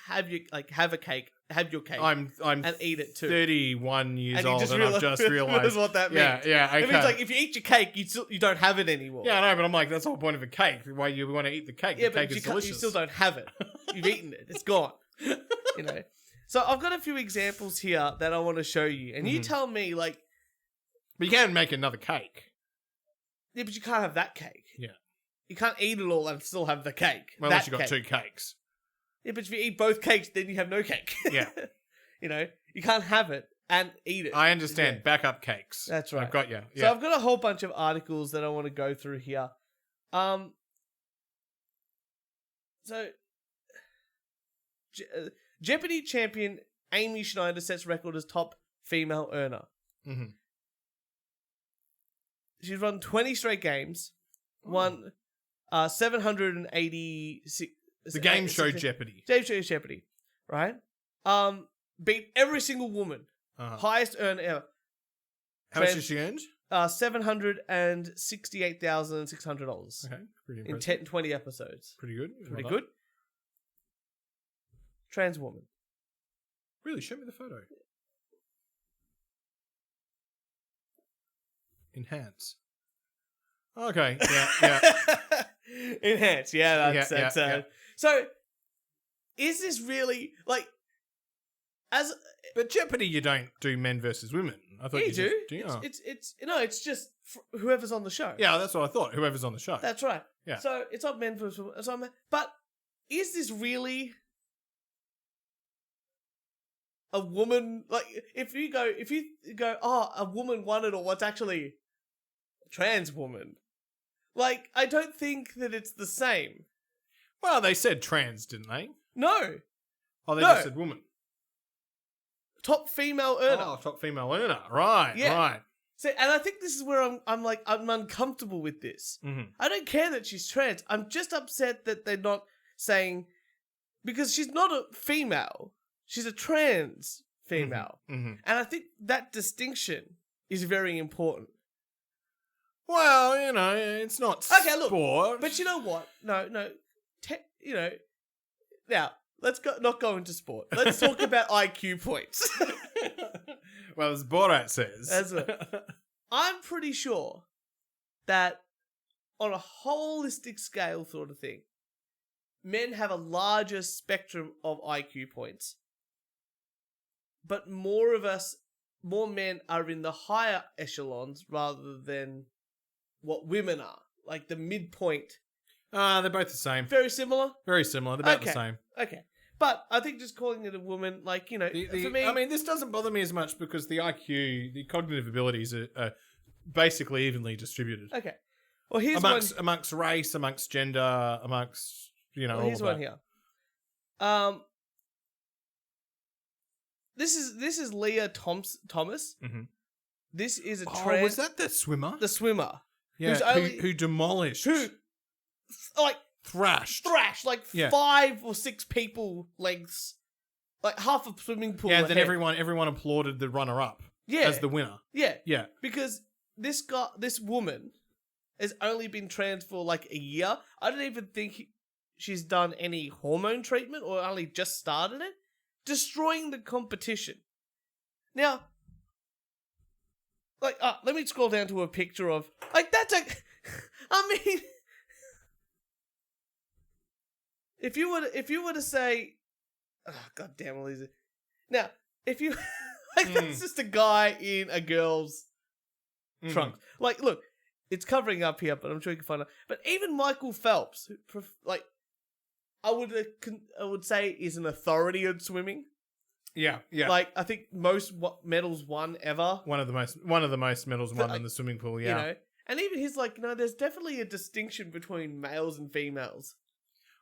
S1: have your have a cake, have your cake.
S2: I'm
S1: and eat it too.
S2: 31 years old,
S1: and
S2: I've just realised
S1: what that means.
S2: Yeah. Okay.
S1: It means like if you eat your cake, you don't have it anymore.
S2: Yeah, I know, but I'm like, that's the whole point of a cake. Why you want to eat the cake?
S1: Yeah,
S2: the cake
S1: but
S2: is delicious.
S1: You still don't have it. You've eaten it. It's gone. You know. So I've got a few examples here that I want to show you, and you tell me like.
S2: But you can make another cake.
S1: Yeah, but you can't have that cake.
S2: Yeah.
S1: You can't eat it all and still have the cake.
S2: Well, unless you got 2 cakes.
S1: Yeah, but if you eat both cakes, then you have no cake.
S2: Yeah.
S1: You know, you can't have it and eat it.
S2: I understand. Yeah. Backup cakes.
S1: That's right.
S2: I've got you. Yeah.
S1: So I've got a whole bunch of articles that I want to go through here. So, Jeopardy champion Amy Schneider sets record as top female earner. She's run 20 straight games, won 786.
S2: The game show Jeopardy.
S1: Game show Jeopardy, right? beat every single woman. Highest earner ever.
S2: How much has she earned?
S1: $768,600.
S2: Okay, pretty
S1: in
S2: impressive.
S1: 20 episodes.
S2: Pretty good.
S1: Pretty
S2: Well
S1: good.
S2: done.
S1: Trans woman.
S2: Really? Show me the photo. Enhance. Okay. Yeah.
S1: Enhance. Yeah, that's
S2: Yeah.
S1: So, is this really like as?
S2: But Jeopardy, you don't do men versus women. I thought
S1: You
S2: you
S1: do.
S2: Just, do you?
S1: It's just whoever's on the show.
S2: Yeah, that's what I thought. Whoever's on the show.
S1: That's right.
S2: Yeah.
S1: So it's not men versus women. It's not men. But is this really a woman? Like, if you go, oh, a woman won it, or what's actually a trans woman? Like, I don't think that it's the same.
S2: Well, they said trans, didn't they?
S1: No.
S2: Oh, they
S1: No.
S2: just said woman.
S1: Top female earner.
S2: Oh, top female earner. Right.
S1: Yeah.
S2: Right.
S1: So, and I think this is where I'm uncomfortable with this.
S2: Mm-hmm.
S1: I don't care that she's trans. I'm just upset that they're not saying, because she's not a female. She's a trans female.
S2: Mm-hmm.
S1: And I think that distinction is very important.
S2: Well, it's not
S1: Okay, look,
S2: sport.
S1: But you know what? No. Now, let's not go into sport. Let's talk about IQ points.
S2: Well, as Borat says.
S1: That's right. I'm pretty sure that on a holistic scale sort of thing, men have a larger spectrum of IQ points. But more men are in the higher echelons rather than what women are. Like the midpoint.
S2: They're both the same.
S1: Very similar?
S2: Very similar. They're about the same.
S1: Okay. But I think just calling it a woman, like, for me...
S2: I mean, this doesn't bother me as much because the IQ, the cognitive abilities are basically evenly distributed.
S1: Okay. Well, here's
S2: amongst race, amongst gender, amongst, all
S1: here's
S2: of
S1: one
S2: that.
S1: here. This is Leah Thomas.
S2: Mm-hmm.
S1: This is a
S2: Oh,
S1: trans...
S2: was that the swimmer?
S1: The swimmer.
S2: Yeah, who demolished.
S1: Who, like...
S2: Thrashed.
S1: Like
S2: Yeah.
S1: 5 or 6 people lengths. Like half a swimming pool
S2: Yeah, and then
S1: ahead.
S2: everyone applauded the runner-up
S1: Yeah.
S2: as the winner.
S1: Yeah.
S2: Yeah.
S1: Because this woman has only been trans for like a year. I don't even think she's done any hormone treatment or only just started it. Destroying the competition. Now, like, let me scroll down to a picture of, like, that's a, I mean, if you were to say, oh, God damn, Elisa. Now, if you, like, that's just a guy in a girl's trunk. Like, look, it's covering up here, but I'm sure you can find it. But even Michael Phelps, like, I would say is an authority on swimming.
S2: Yeah.
S1: Like, I think most medals won ever.
S2: One of the most medals won in the swimming pool, yeah.
S1: And even he's like, there's definitely a distinction between males and females.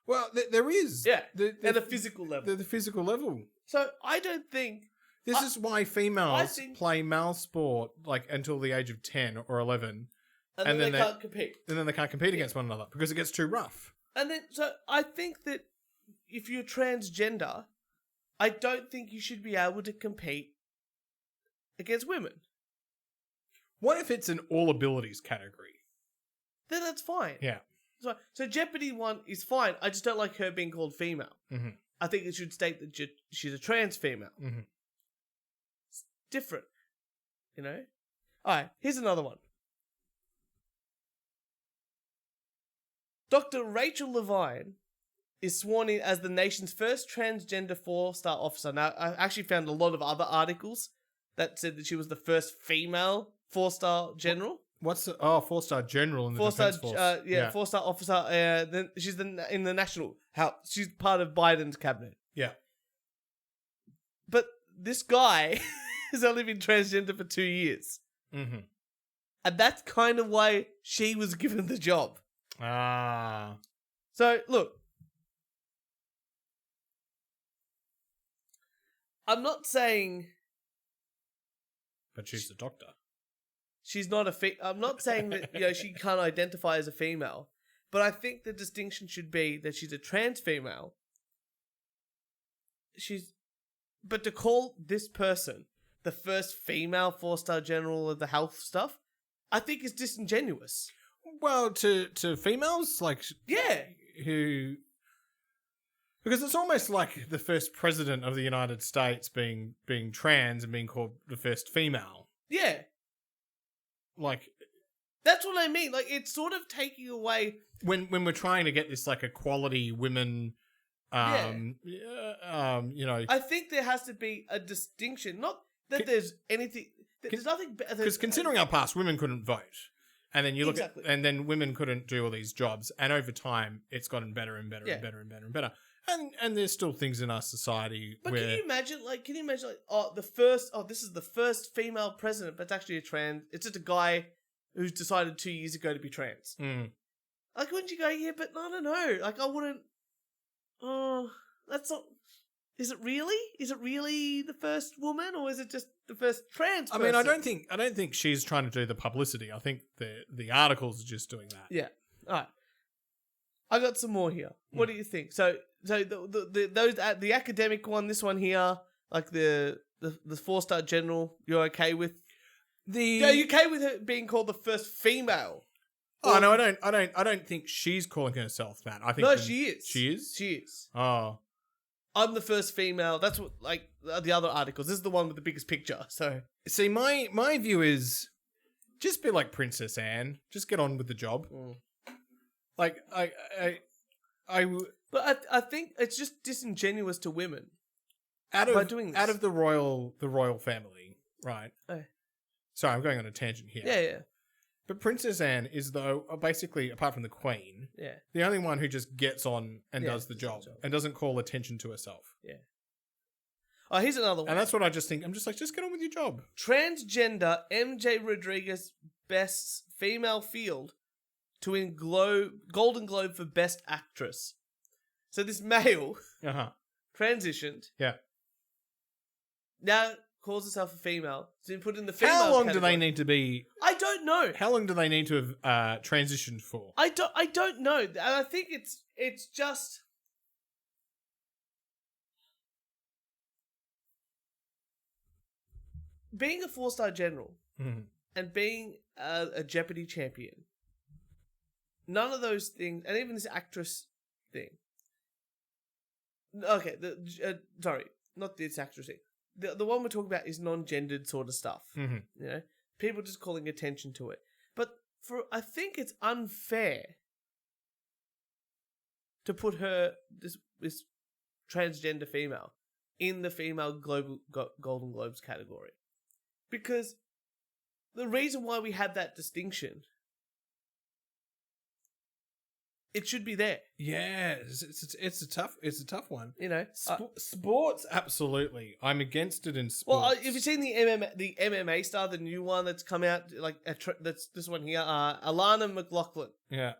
S2: Well, there is.
S1: Yeah. At a physical level.
S2: The physical level.
S1: So I don't think...
S2: This is why females play male sport like until the age of 10 or 11.
S1: And then they can't compete.
S2: And then they can't compete against one another because it gets too rough.
S1: And then, so I think that if you're transgender, I don't think you should be able to compete against women.
S2: What if it's an all abilities category?
S1: Then that's fine.
S2: Yeah.
S1: So Jeopardy one is fine. I just don't like her being called female.
S2: Mm-hmm.
S1: I think it should state that she's a trans female.
S2: Mm-hmm.
S1: It's different. Alright, here's another one. Dr. Rachel Levine is sworn in as the nation's first transgender 4-star officer. Now, I actually found a lot of other articles that said that she was the first female 4-star general.
S2: What's 4-star general in the defense force?
S1: 4-star officer. Then she's in the national. She's part of Biden's cabinet.
S2: Yeah.
S1: But this guy has only been transgender for 2 years.
S2: Mm-hmm.
S1: And that's kind of why she was given the job.
S2: Ah.
S1: So, look. I'm not saying...
S2: But she's a doctor.
S1: She's not I'm not saying that she can't identify as a female, but I think the distinction should be that she's a trans female. She's but to call this person the first female 4-star general of the health stuff, I think is disingenuous.
S2: Well, to females, like,
S1: Yeah.
S2: who... Because it's almost like the first president of the United States being trans and being called the first female.
S1: Yeah.
S2: Like...
S1: That's what I mean. Like, it's sort of taking away...
S2: When we're trying to get this, like, equality women... you know...
S1: I think there has to be a distinction. Not that there's anything... There's nothing...
S2: Because considering our past, women couldn't vote. And then you look
S1: Exactly.
S2: and then women couldn't do all these jobs. And over time, it's gotten better and better and better and better and better. And there's still things in our society
S1: But
S2: where...
S1: can you imagine, this is the first female president, but it's actually it's just a guy who's decided 2 years ago to be trans.
S2: Mm.
S1: Like, wouldn't you go, yeah, but I don't know. Like, I wouldn't... Oh, that's not... Is it really? Is it really the first woman, or is it just the first trans person?
S2: I mean, I don't think she's trying to do the publicity. I think the articles are just doing that.
S1: Yeah. All right. I got some more here. What do you think? So the academic one, this one here, like the 4-star general, you're okay with? Are you okay with her being called the first female?
S2: Oh no, I don't think she's calling herself that. I think
S1: she is.
S2: She is.
S1: She is.
S2: Oh.
S1: I'm the first female. That's what, like, the other articles. This is the one with the biggest picture. So,
S2: see, my view is just be like Princess Anne. Just get on with the job. Like
S1: but I think it's just disingenuous to women
S2: by
S1: doing this.
S2: Out of the royal family, right?
S1: Oh.
S2: Sorry, I'm going on a tangent here.
S1: Yeah.
S2: But Princess Anne is, though, basically, apart from the Queen, the only one who just gets on and does the job and doesn't call attention to herself.
S1: Yeah. Oh, here's another one.
S2: And that's what I just think. I'm just like, just get on with your job.
S1: Transgender MJ Rodriguez Best Female Field to win Golden Globe for Best Actress. So this male transitioned.
S2: Yeah.
S1: Now calls herself a female. So been put in the female
S2: How long
S1: category.
S2: do they need to be?
S1: I don't know.
S2: How long do they need to have transitioned for?
S1: I don't know. And I think it's just being a 4-star general and being a Jeopardy champion. None of those things, and even this actress thing. Okay, sorry, not this actress thing. The one we're talking about is non-gendered sort of stuff.
S2: Mm-hmm.
S1: You know, people just calling attention to it. But I think it's unfair to put her this transgender female in the female Golden Globes category, because the reason why we have that distinction, it should be there.
S2: Yeah, it's a tough one.
S1: You know,
S2: sports, absolutely. I'm against it in sports.
S1: well, have you seen the MMA star, the new one that's come out? Like that's this one here, Alana McLaughlin.
S2: Yeah.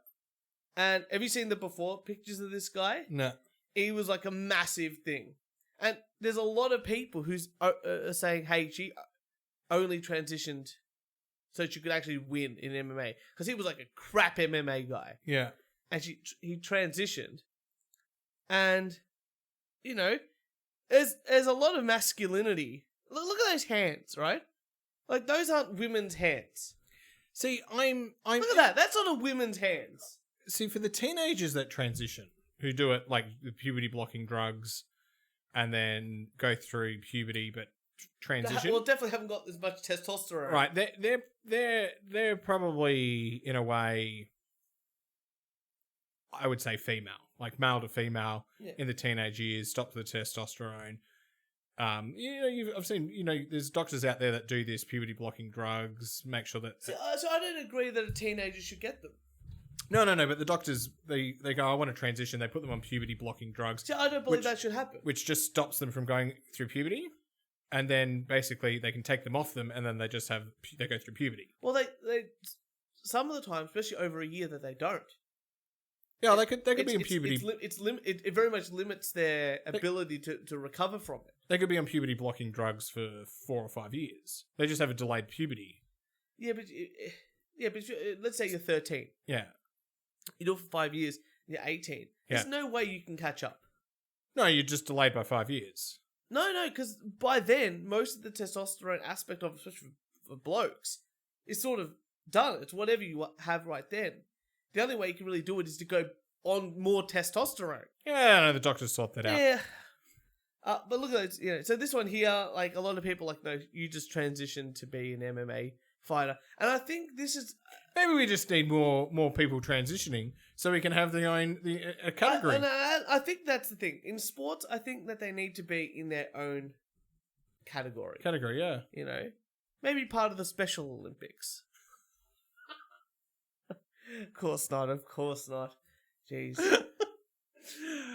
S1: And have you seen the before pictures of this guy?
S2: No.
S1: He was like a massive thing, and there's a lot of people who's are saying, "Hey, she only transitioned so she could actually win in MMA," because he was like a crap MMA guy.
S2: Yeah.
S1: And he transitioned, and you know, there's a lot of masculinity. Look at those hands, right? Like those aren't women's hands.
S2: See, I'm
S1: look at that. That's not a women's hands.
S2: See, for the teenagers that transition, who do it like the puberty blocking drugs, and then go through puberty but transition.
S1: Well, definitely haven't got as much testosterone.
S2: Right? They're probably in a way, I would say female, like male to female in the teenage years, stop the testosterone. I've seen, there's doctors out there that do this puberty blocking drugs, make sure that.
S1: So I don't agree that a teenager should get them.
S2: No, but the doctors, they go, I want to transition. They put them on puberty blocking drugs.
S1: See, I don't believe that should happen.
S2: Which just stops them from going through puberty. And then basically they can take them off them, and then they just they go through puberty.
S1: Well, they some of the time, especially over a year, that they don't.
S2: Yeah, they could be in puberty.
S1: It very much limits their ability to recover from it.
S2: They could be on puberty blocking drugs for 4 or 5 years. They just have a delayed puberty.
S1: Yeah, but let's say you're 13.
S2: Yeah.
S1: You do it for 5 years. You're 18. There's no way you can catch up.
S2: No, you're just delayed by 5 years.
S1: No, because by then, most of the testosterone aspect of, especially for blokes, is sort of done. It's whatever you have right then. The only way you can really do it is to go on more testosterone.
S2: Yeah, no, the doctors sort that out.
S1: Yeah. But look at it, so this one here, like a lot of people like, no, you just transition to be an MMA fighter. And I think this is...
S2: Maybe we just need more people transitioning so we can have a category.
S1: I think that's the thing. In sports, I think that they need to be in their own category.
S2: Category, yeah.
S1: You know? Maybe part of the Special Olympics. Of course not. Jeez.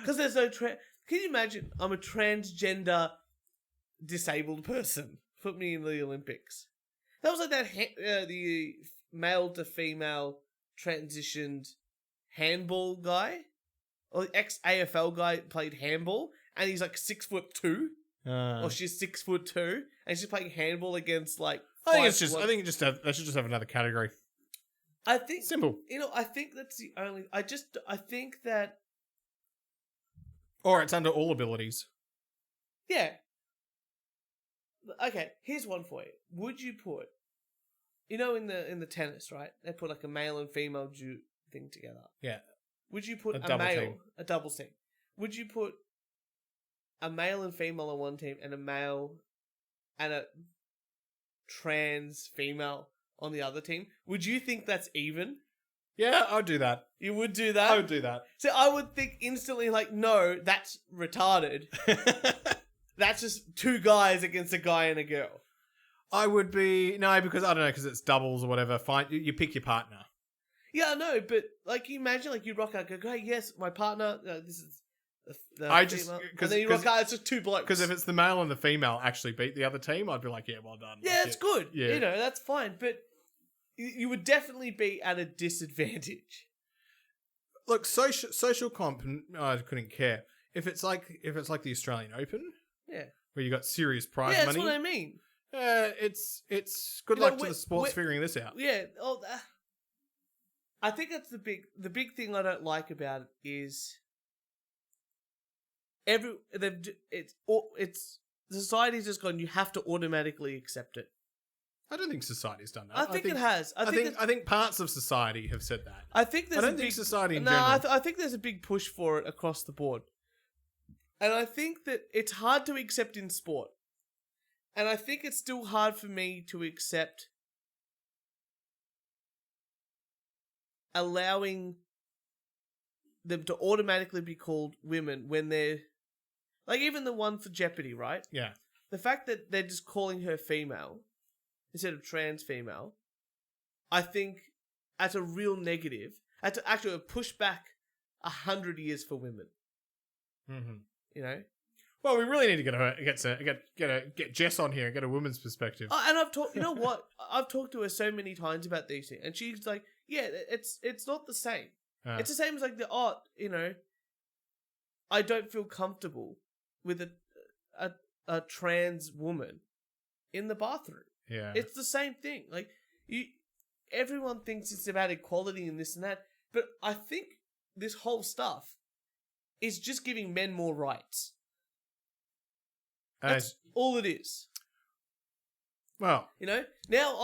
S1: Because there's no... Can you imagine? I'm a transgender disabled person. Put me in the Olympics. That was like that... the male to female transitioned handball guy, or the ex-AFL guy played handball, and he's like 6'2", or she's 6'2", and she's playing handball against like.
S2: They should just have another category.
S1: I think
S2: simple.
S1: I think that's the only. I think that.
S2: Or it's under all abilities.
S1: Yeah. Okay, here's one for you. Would you put? In the tennis, right? They put like a male and female thing together.
S2: Yeah.
S1: Would you put a doubles team? Would you put a male and female on one team and a male and a trans female on the other team? Would you think that's even?
S2: Yeah, I'd do that.
S1: You would do that?
S2: I would do that.
S1: So I would think instantly like, no, that's retarded. That's just two guys against a guy and a girl.
S2: I would be... No, because I don't know, because it's doubles or whatever. Fine, you pick your partner. Yeah,
S1: I know, but like, you imagine like you rock out, go, great, yes, my partner, this is the female. And then you rock out, it's just two blokes.
S2: Because if it's the male and the female actually beat the other team, I'd be like, yeah, well done.
S1: Yeah, it's good. Yeah. That's fine. But you would definitely be at a disadvantage.
S2: Look, social comp, I couldn't care. If it's like the Australian Open,
S1: yeah,
S2: where you got serious prize
S1: money.
S2: That's
S1: what I mean.
S2: It's good luck to the sports figuring this out.
S1: Yeah. I think that's the big thing I don't like about it is society's just gone. You have to automatically accept it.
S2: I don't think society's done that.
S1: I think it has.
S2: I think parts of society have said that.
S1: I think there's.
S2: I don't think society in general.
S1: I think there's a big push for it across the board, and I think that it's hard to accept in sport. And I think it's still hard for me to accept allowing them to automatically be called women when they're... Like, even the one for Jeopardy, right?
S2: Yeah.
S1: The fact that they're just calling her female instead of trans female, I think that's a real negative. That's actually a pushback 100 years for women.
S2: Mm-hmm.
S1: You know?
S2: Well, we really need to get Jess on here and get a woman's perspective.
S1: And I've talked. You know what? I've talked to her so many times about these things, and she's like, "Yeah, it's not the same. It's the same as like I don't feel comfortable with a trans woman in the bathroom.
S2: Yeah,
S1: it's the same thing. Like everyone thinks it's about equality and this and that, but I think this whole stuff is just giving men more rights. That's all it is.
S2: Well,
S1: now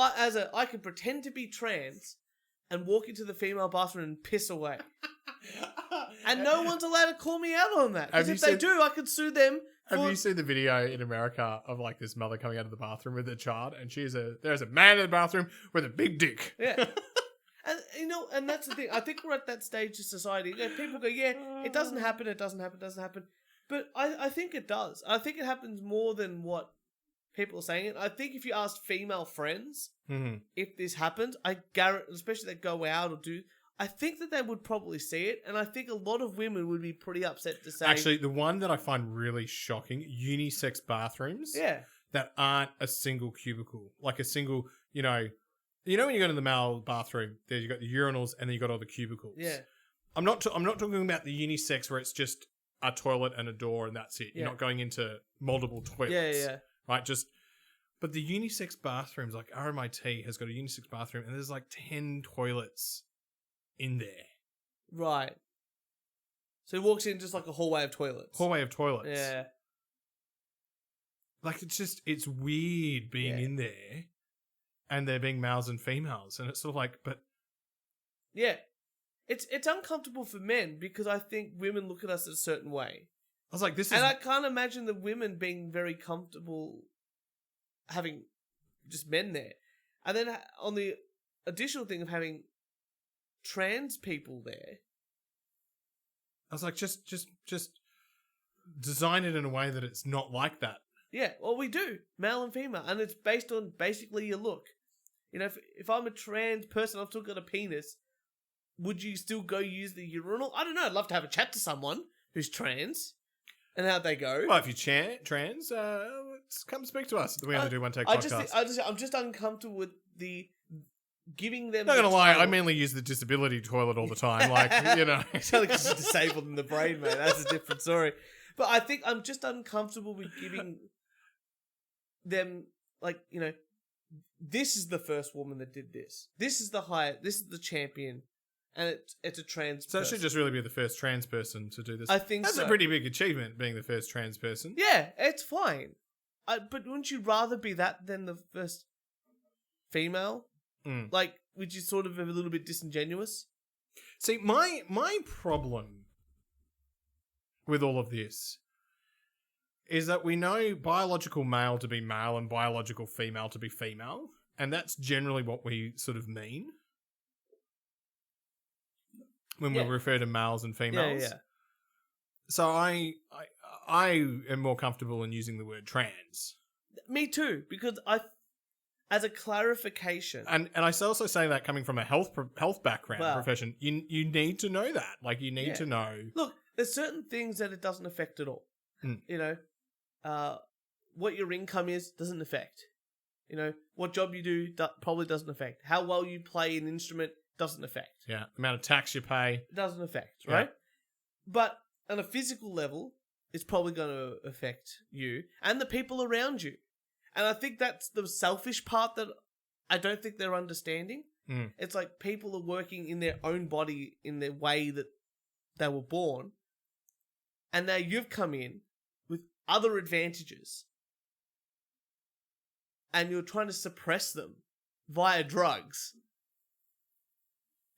S1: I can pretend to be trans and walk into the female bathroom and piss away, and no one's allowed to call me out on that. Because if they do, I could sue them.
S2: Have you seen the video in America of like this mother coming out of the bathroom with her child, and there's a man in the bathroom with a big dick.
S1: Yeah. And and that's the thing. I think we're at that stage of society. People go, yeah, it doesn't happen. It doesn't happen. But I think it does. I think it happens more than what people are saying. I think if you asked female friends if this happens, I guarantee, especially that go out or do, I think that they would probably see it. And I think a lot of women would be pretty upset to say.
S2: Actually, the one that I find really shocking, unisex bathrooms.
S1: Yeah.
S2: That aren't a single cubicle. Like a single, when you go to the male bathroom, there you got the urinals and then you got all the cubicles.
S1: Yeah.
S2: I'm not talking about the unisex where it's just a toilet and a door and that's it. You're not going into multiple toilets.
S1: Yeah.
S2: Right? But the unisex bathrooms, like RMIT has got a unisex bathroom and there's like 10 toilets in there.
S1: Right. So he walks in just like a hallway of toilets.
S2: Hallway of toilets.
S1: Yeah.
S2: Like, it's weird being in there and there being males and females. And it's sort of like, but...
S1: Yeah. It's uncomfortable for men because I think women look at us a certain way.
S2: I was like, this is...
S1: And I can't imagine the women being very comfortable having just men there. And then on the additional thing of having trans people there.
S2: I was like, just design it in a way that it's not like that.
S1: Yeah, well, we do. Male and female. And it's based on basically your look. You know, if I'm a trans person, I've still got a penis, would you still go use the urinal? I don't know. I'd love to have a chat to someone who's trans and how'd they go.
S2: Well, if you're trans, come speak to us at the We Only Do One Take podcast.
S1: I'm just uncomfortable with the giving them...
S2: Not going to lie, I mainly use the disability toilet all the time. Like, you know.
S1: It's like it's disabled in the brain, mate. That's a different story. But I think I'm just uncomfortable with giving them, like, you know, this is the first woman that did this. This is the champion. And it's a trans person.
S2: So it should just really be the first trans person to do this.
S1: I think
S2: That's a pretty big achievement, being the first trans person.
S1: Yeah, it's fine. But wouldn't you rather be that than the first female?
S2: Mm.
S1: Like, would you sort of be a little bit disingenuous?
S2: See, my problem with all of this is that we know biological male to be male and biological female to be female. And that's generally what we sort of mean when we refer to males and females.
S1: Yeah.
S2: So I am more comfortable in using the word trans.
S1: Me too, because as a clarification,
S2: and I also say that coming from a health background profession, you need to know that. Like, you need to know.
S1: Look, there's certain things that it doesn't affect at all.
S2: Mm.
S1: You know, what your income is doesn't affect. You know, what job you do probably doesn't affect. How well you play an instrument doesn't affect.
S2: Yeah, amount of tax you pay.
S1: It doesn't affect, right? But on a physical level, it's probably going to affect you and the people around you. And I think that's the selfish part that I don't think they're understanding.
S2: Mm.
S1: It's like people are working in their own body in the way that they were born. And now you've come in with other advantages. And you're trying to suppress them via drugs.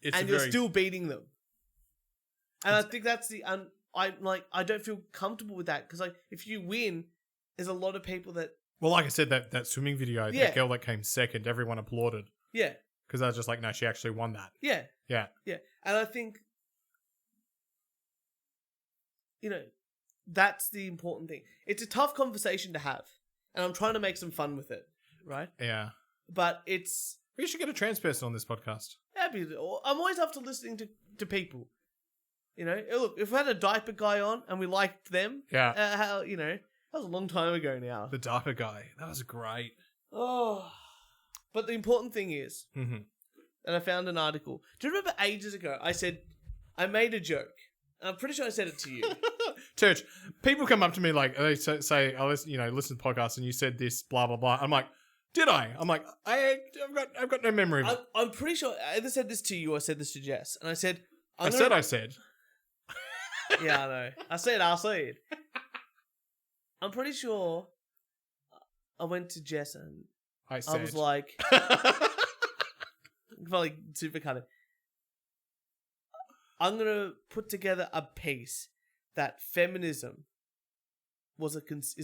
S1: You're still beating them. And I think that's I don't feel comfortable with that because, like, if you win, there's a lot of people that...
S2: Well, like I said, that swimming video, the girl that came second, everyone applauded.
S1: Yeah.
S2: Because I was just like, no, she actually won that.
S1: Yeah.
S2: Yeah.
S1: Yeah. And I think, you know, that's the important thing. It's a tough conversation to have. And I'm trying to make some fun with it, right?
S2: Yeah.
S1: But it's...
S2: We should get a trans person on this podcast.
S1: I'm always up to listening to people. You know, look, if we had a diaper guy on and we liked them, you know, that was a long time ago now.
S2: The diaper guy, that was great.
S1: Oh, but the important thing is, and I found an article. Do you remember ages ago I made a joke? And I'm pretty sure I said it to you.
S2: Turch, people come up to me like, they say, I listen to the podcast and you said this, blah, blah, blah. I'm like, did I? I'm like, I've got no memory of it.
S1: I'm pretty sure I either said this to you or I said this to Jess. And I said...
S2: I said.
S1: Yeah, I know. I said. I'm pretty sure I went to Jess and I was like... probably super cutting. I'm going to put together a piece that feminism is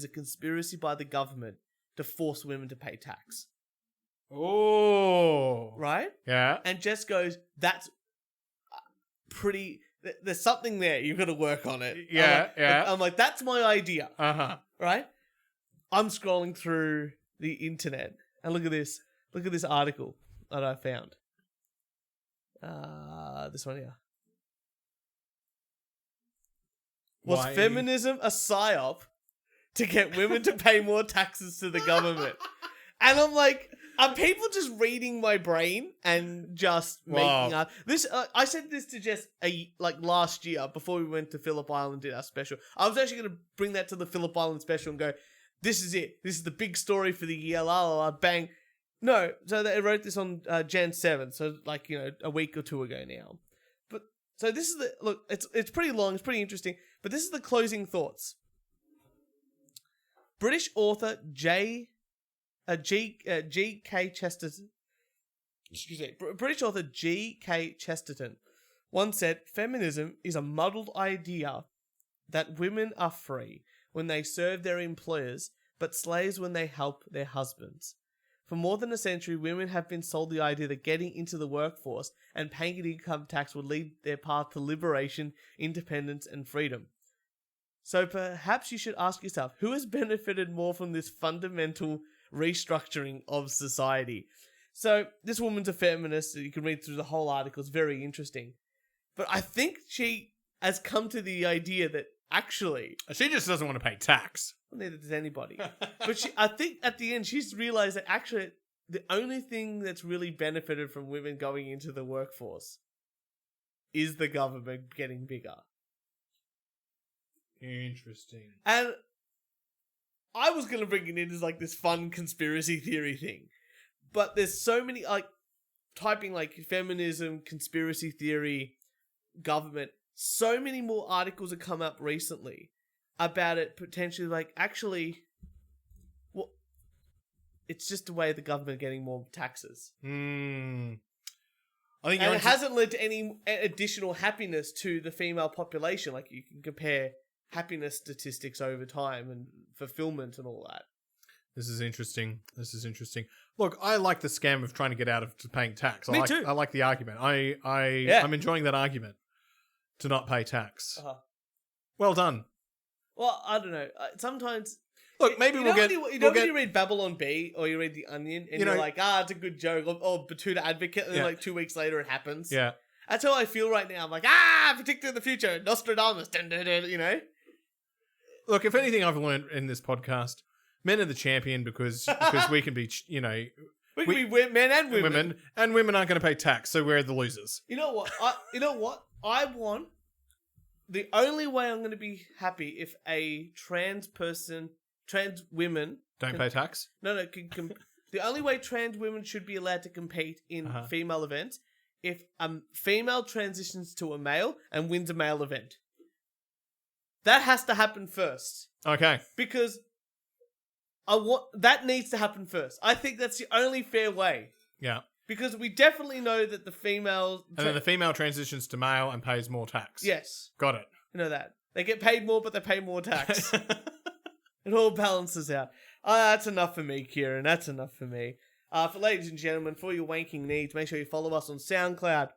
S1: a conspiracy by the government to force women to pay tax.
S2: Oh.
S1: Right?
S2: Yeah.
S1: And Jess goes, that's pretty... There's something there. You've got to work on it.
S2: Yeah,
S1: I'm like, that's my idea.
S2: Uh-huh.
S1: Right? I'm scrolling through the internet and look at this. Look at this article that I found. This one here. Was feminism a psyop to get women to pay more taxes to the government? And I'm like, are people just reading my brain and just making up this? I said this to Jess last year before we went to Phillip Island and did our special. I was actually going to bring that to the Phillip Island special and go, this is it. This is the big story for the year. La la la, bang. No, so they wrote this on Jan 7th, so like, you know, a week or two ago now. But so this is look. It's pretty long. It's pretty interesting. But this is the closing thoughts. British author G.K. Chesterton. Excuse me. British author G.K. Chesterton once said, "Feminism is a muddled idea that women are free when they serve their employers, but slaves when they help their husbands. For more than a century, women have been sold the idea that getting into the workforce and paying an income tax would lead their path to liberation, independence, and freedom. So perhaps you should ask yourself, who has benefited more from this fundamental restructuring of society?" So this woman's a feminist. You can read through the whole article. It's very interesting. But I think she has come to the idea that actually...
S2: She just doesn't want to pay tax.
S1: Well, neither does anybody. But I think at the end, she's realised that actually the only thing that's really benefited from women going into the workforce is the government getting bigger.
S2: Interesting.
S1: And I was going to bring it in as like this fun conspiracy theory thing. But there's so many, like, typing like feminism, conspiracy theory, government, so many more articles have come up recently about it potentially, like, actually, well, it's just the way the government getting more taxes.
S2: I think
S1: it hasn't led to any additional happiness to the female population. Like, you can compare happiness statistics over time and fulfillment and all that.
S2: This is interesting. Look, I like the scam of trying to get out of paying tax.
S1: Me too.
S2: I like the argument. I'm enjoying that argument to not pay tax.
S1: Uh-huh.
S2: Well done.
S1: Well, I don't know. Sometimes...
S2: Look, maybe we'll get...
S1: when you read Babylon Bee or you read The Onion and you're like, it's a good joke, or Batuta Advocate, and then like 2 weeks later it happens.
S2: Yeah.
S1: That's how I feel right now. I'm like, predicting the future, Nostradamus, you know?
S2: Look, if anything I've learned in this podcast, men are the champion because we can be,
S1: we can be men and women.
S2: And women aren't going to pay tax, so we're the losers.
S1: You know what? I want... The only way I'm going to be happy if a trans women...
S2: Don't pay tax?
S1: No. The only way trans women should be allowed to compete in female events if a female transitions to a male and wins a male event. That has to happen first.
S2: Okay.
S1: Because that needs to happen first. I think that's the only fair way.
S2: Yeah.
S1: Because we definitely know that the female...
S2: And then the female transitions to male and pays more tax.
S1: Yes.
S2: Got it.
S1: You know that. They get paid more, but they pay more tax. It all balances out. That's enough for me, Kieran. That's enough for me. For ladies and gentlemen, for your wanking needs, make sure you follow us on SoundCloud,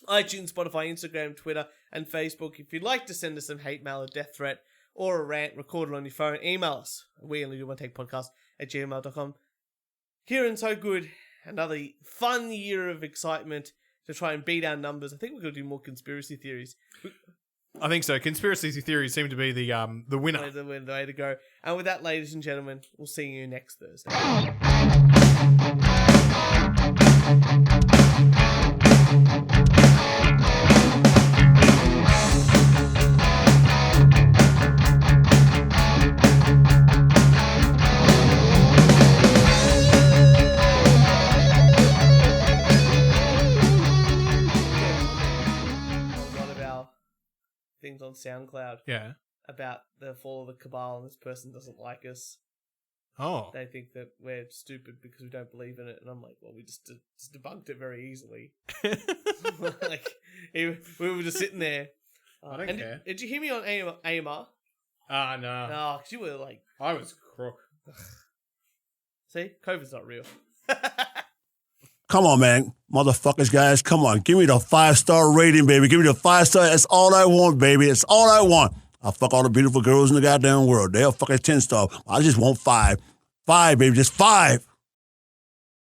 S1: iTunes, Spotify, Instagram, Twitter, and Facebook. If you'd like to send us some hate mail, a death threat, or a rant recorded on your phone, email us. We only do one take podcast at gmail.com. Kieran, so good. Another fun year of excitement to try and beat our numbers. I think we're going to do more conspiracy theories.
S2: I think so. Conspiracy theories seem to be the winner.
S1: The way to go. And with that, ladies and gentlemen, we'll see you next Thursday. Things on SoundCloud.
S2: Yeah.
S1: About the fall of the cabal and this person doesn't like us.
S2: Oh.
S1: They think that we're stupid because we don't believe in it. And I'm like, well, we just debunked it very easily. Like, we were just sitting there.
S2: I don't care.
S1: Did you hear me on AMR?
S2: No.
S1: No, because you were like...
S2: I was crook.
S1: See? COVID's not real.
S3: Come on, man. Motherfuckers, guys, come on. Give me the 5-star rating, baby. Give me the 5-star. That's all I want, baby. That's all I want. I'll fuck all the beautiful girls in the goddamn world. They'll fuck a 10-star. I just want 5. 5, baby. Just 5.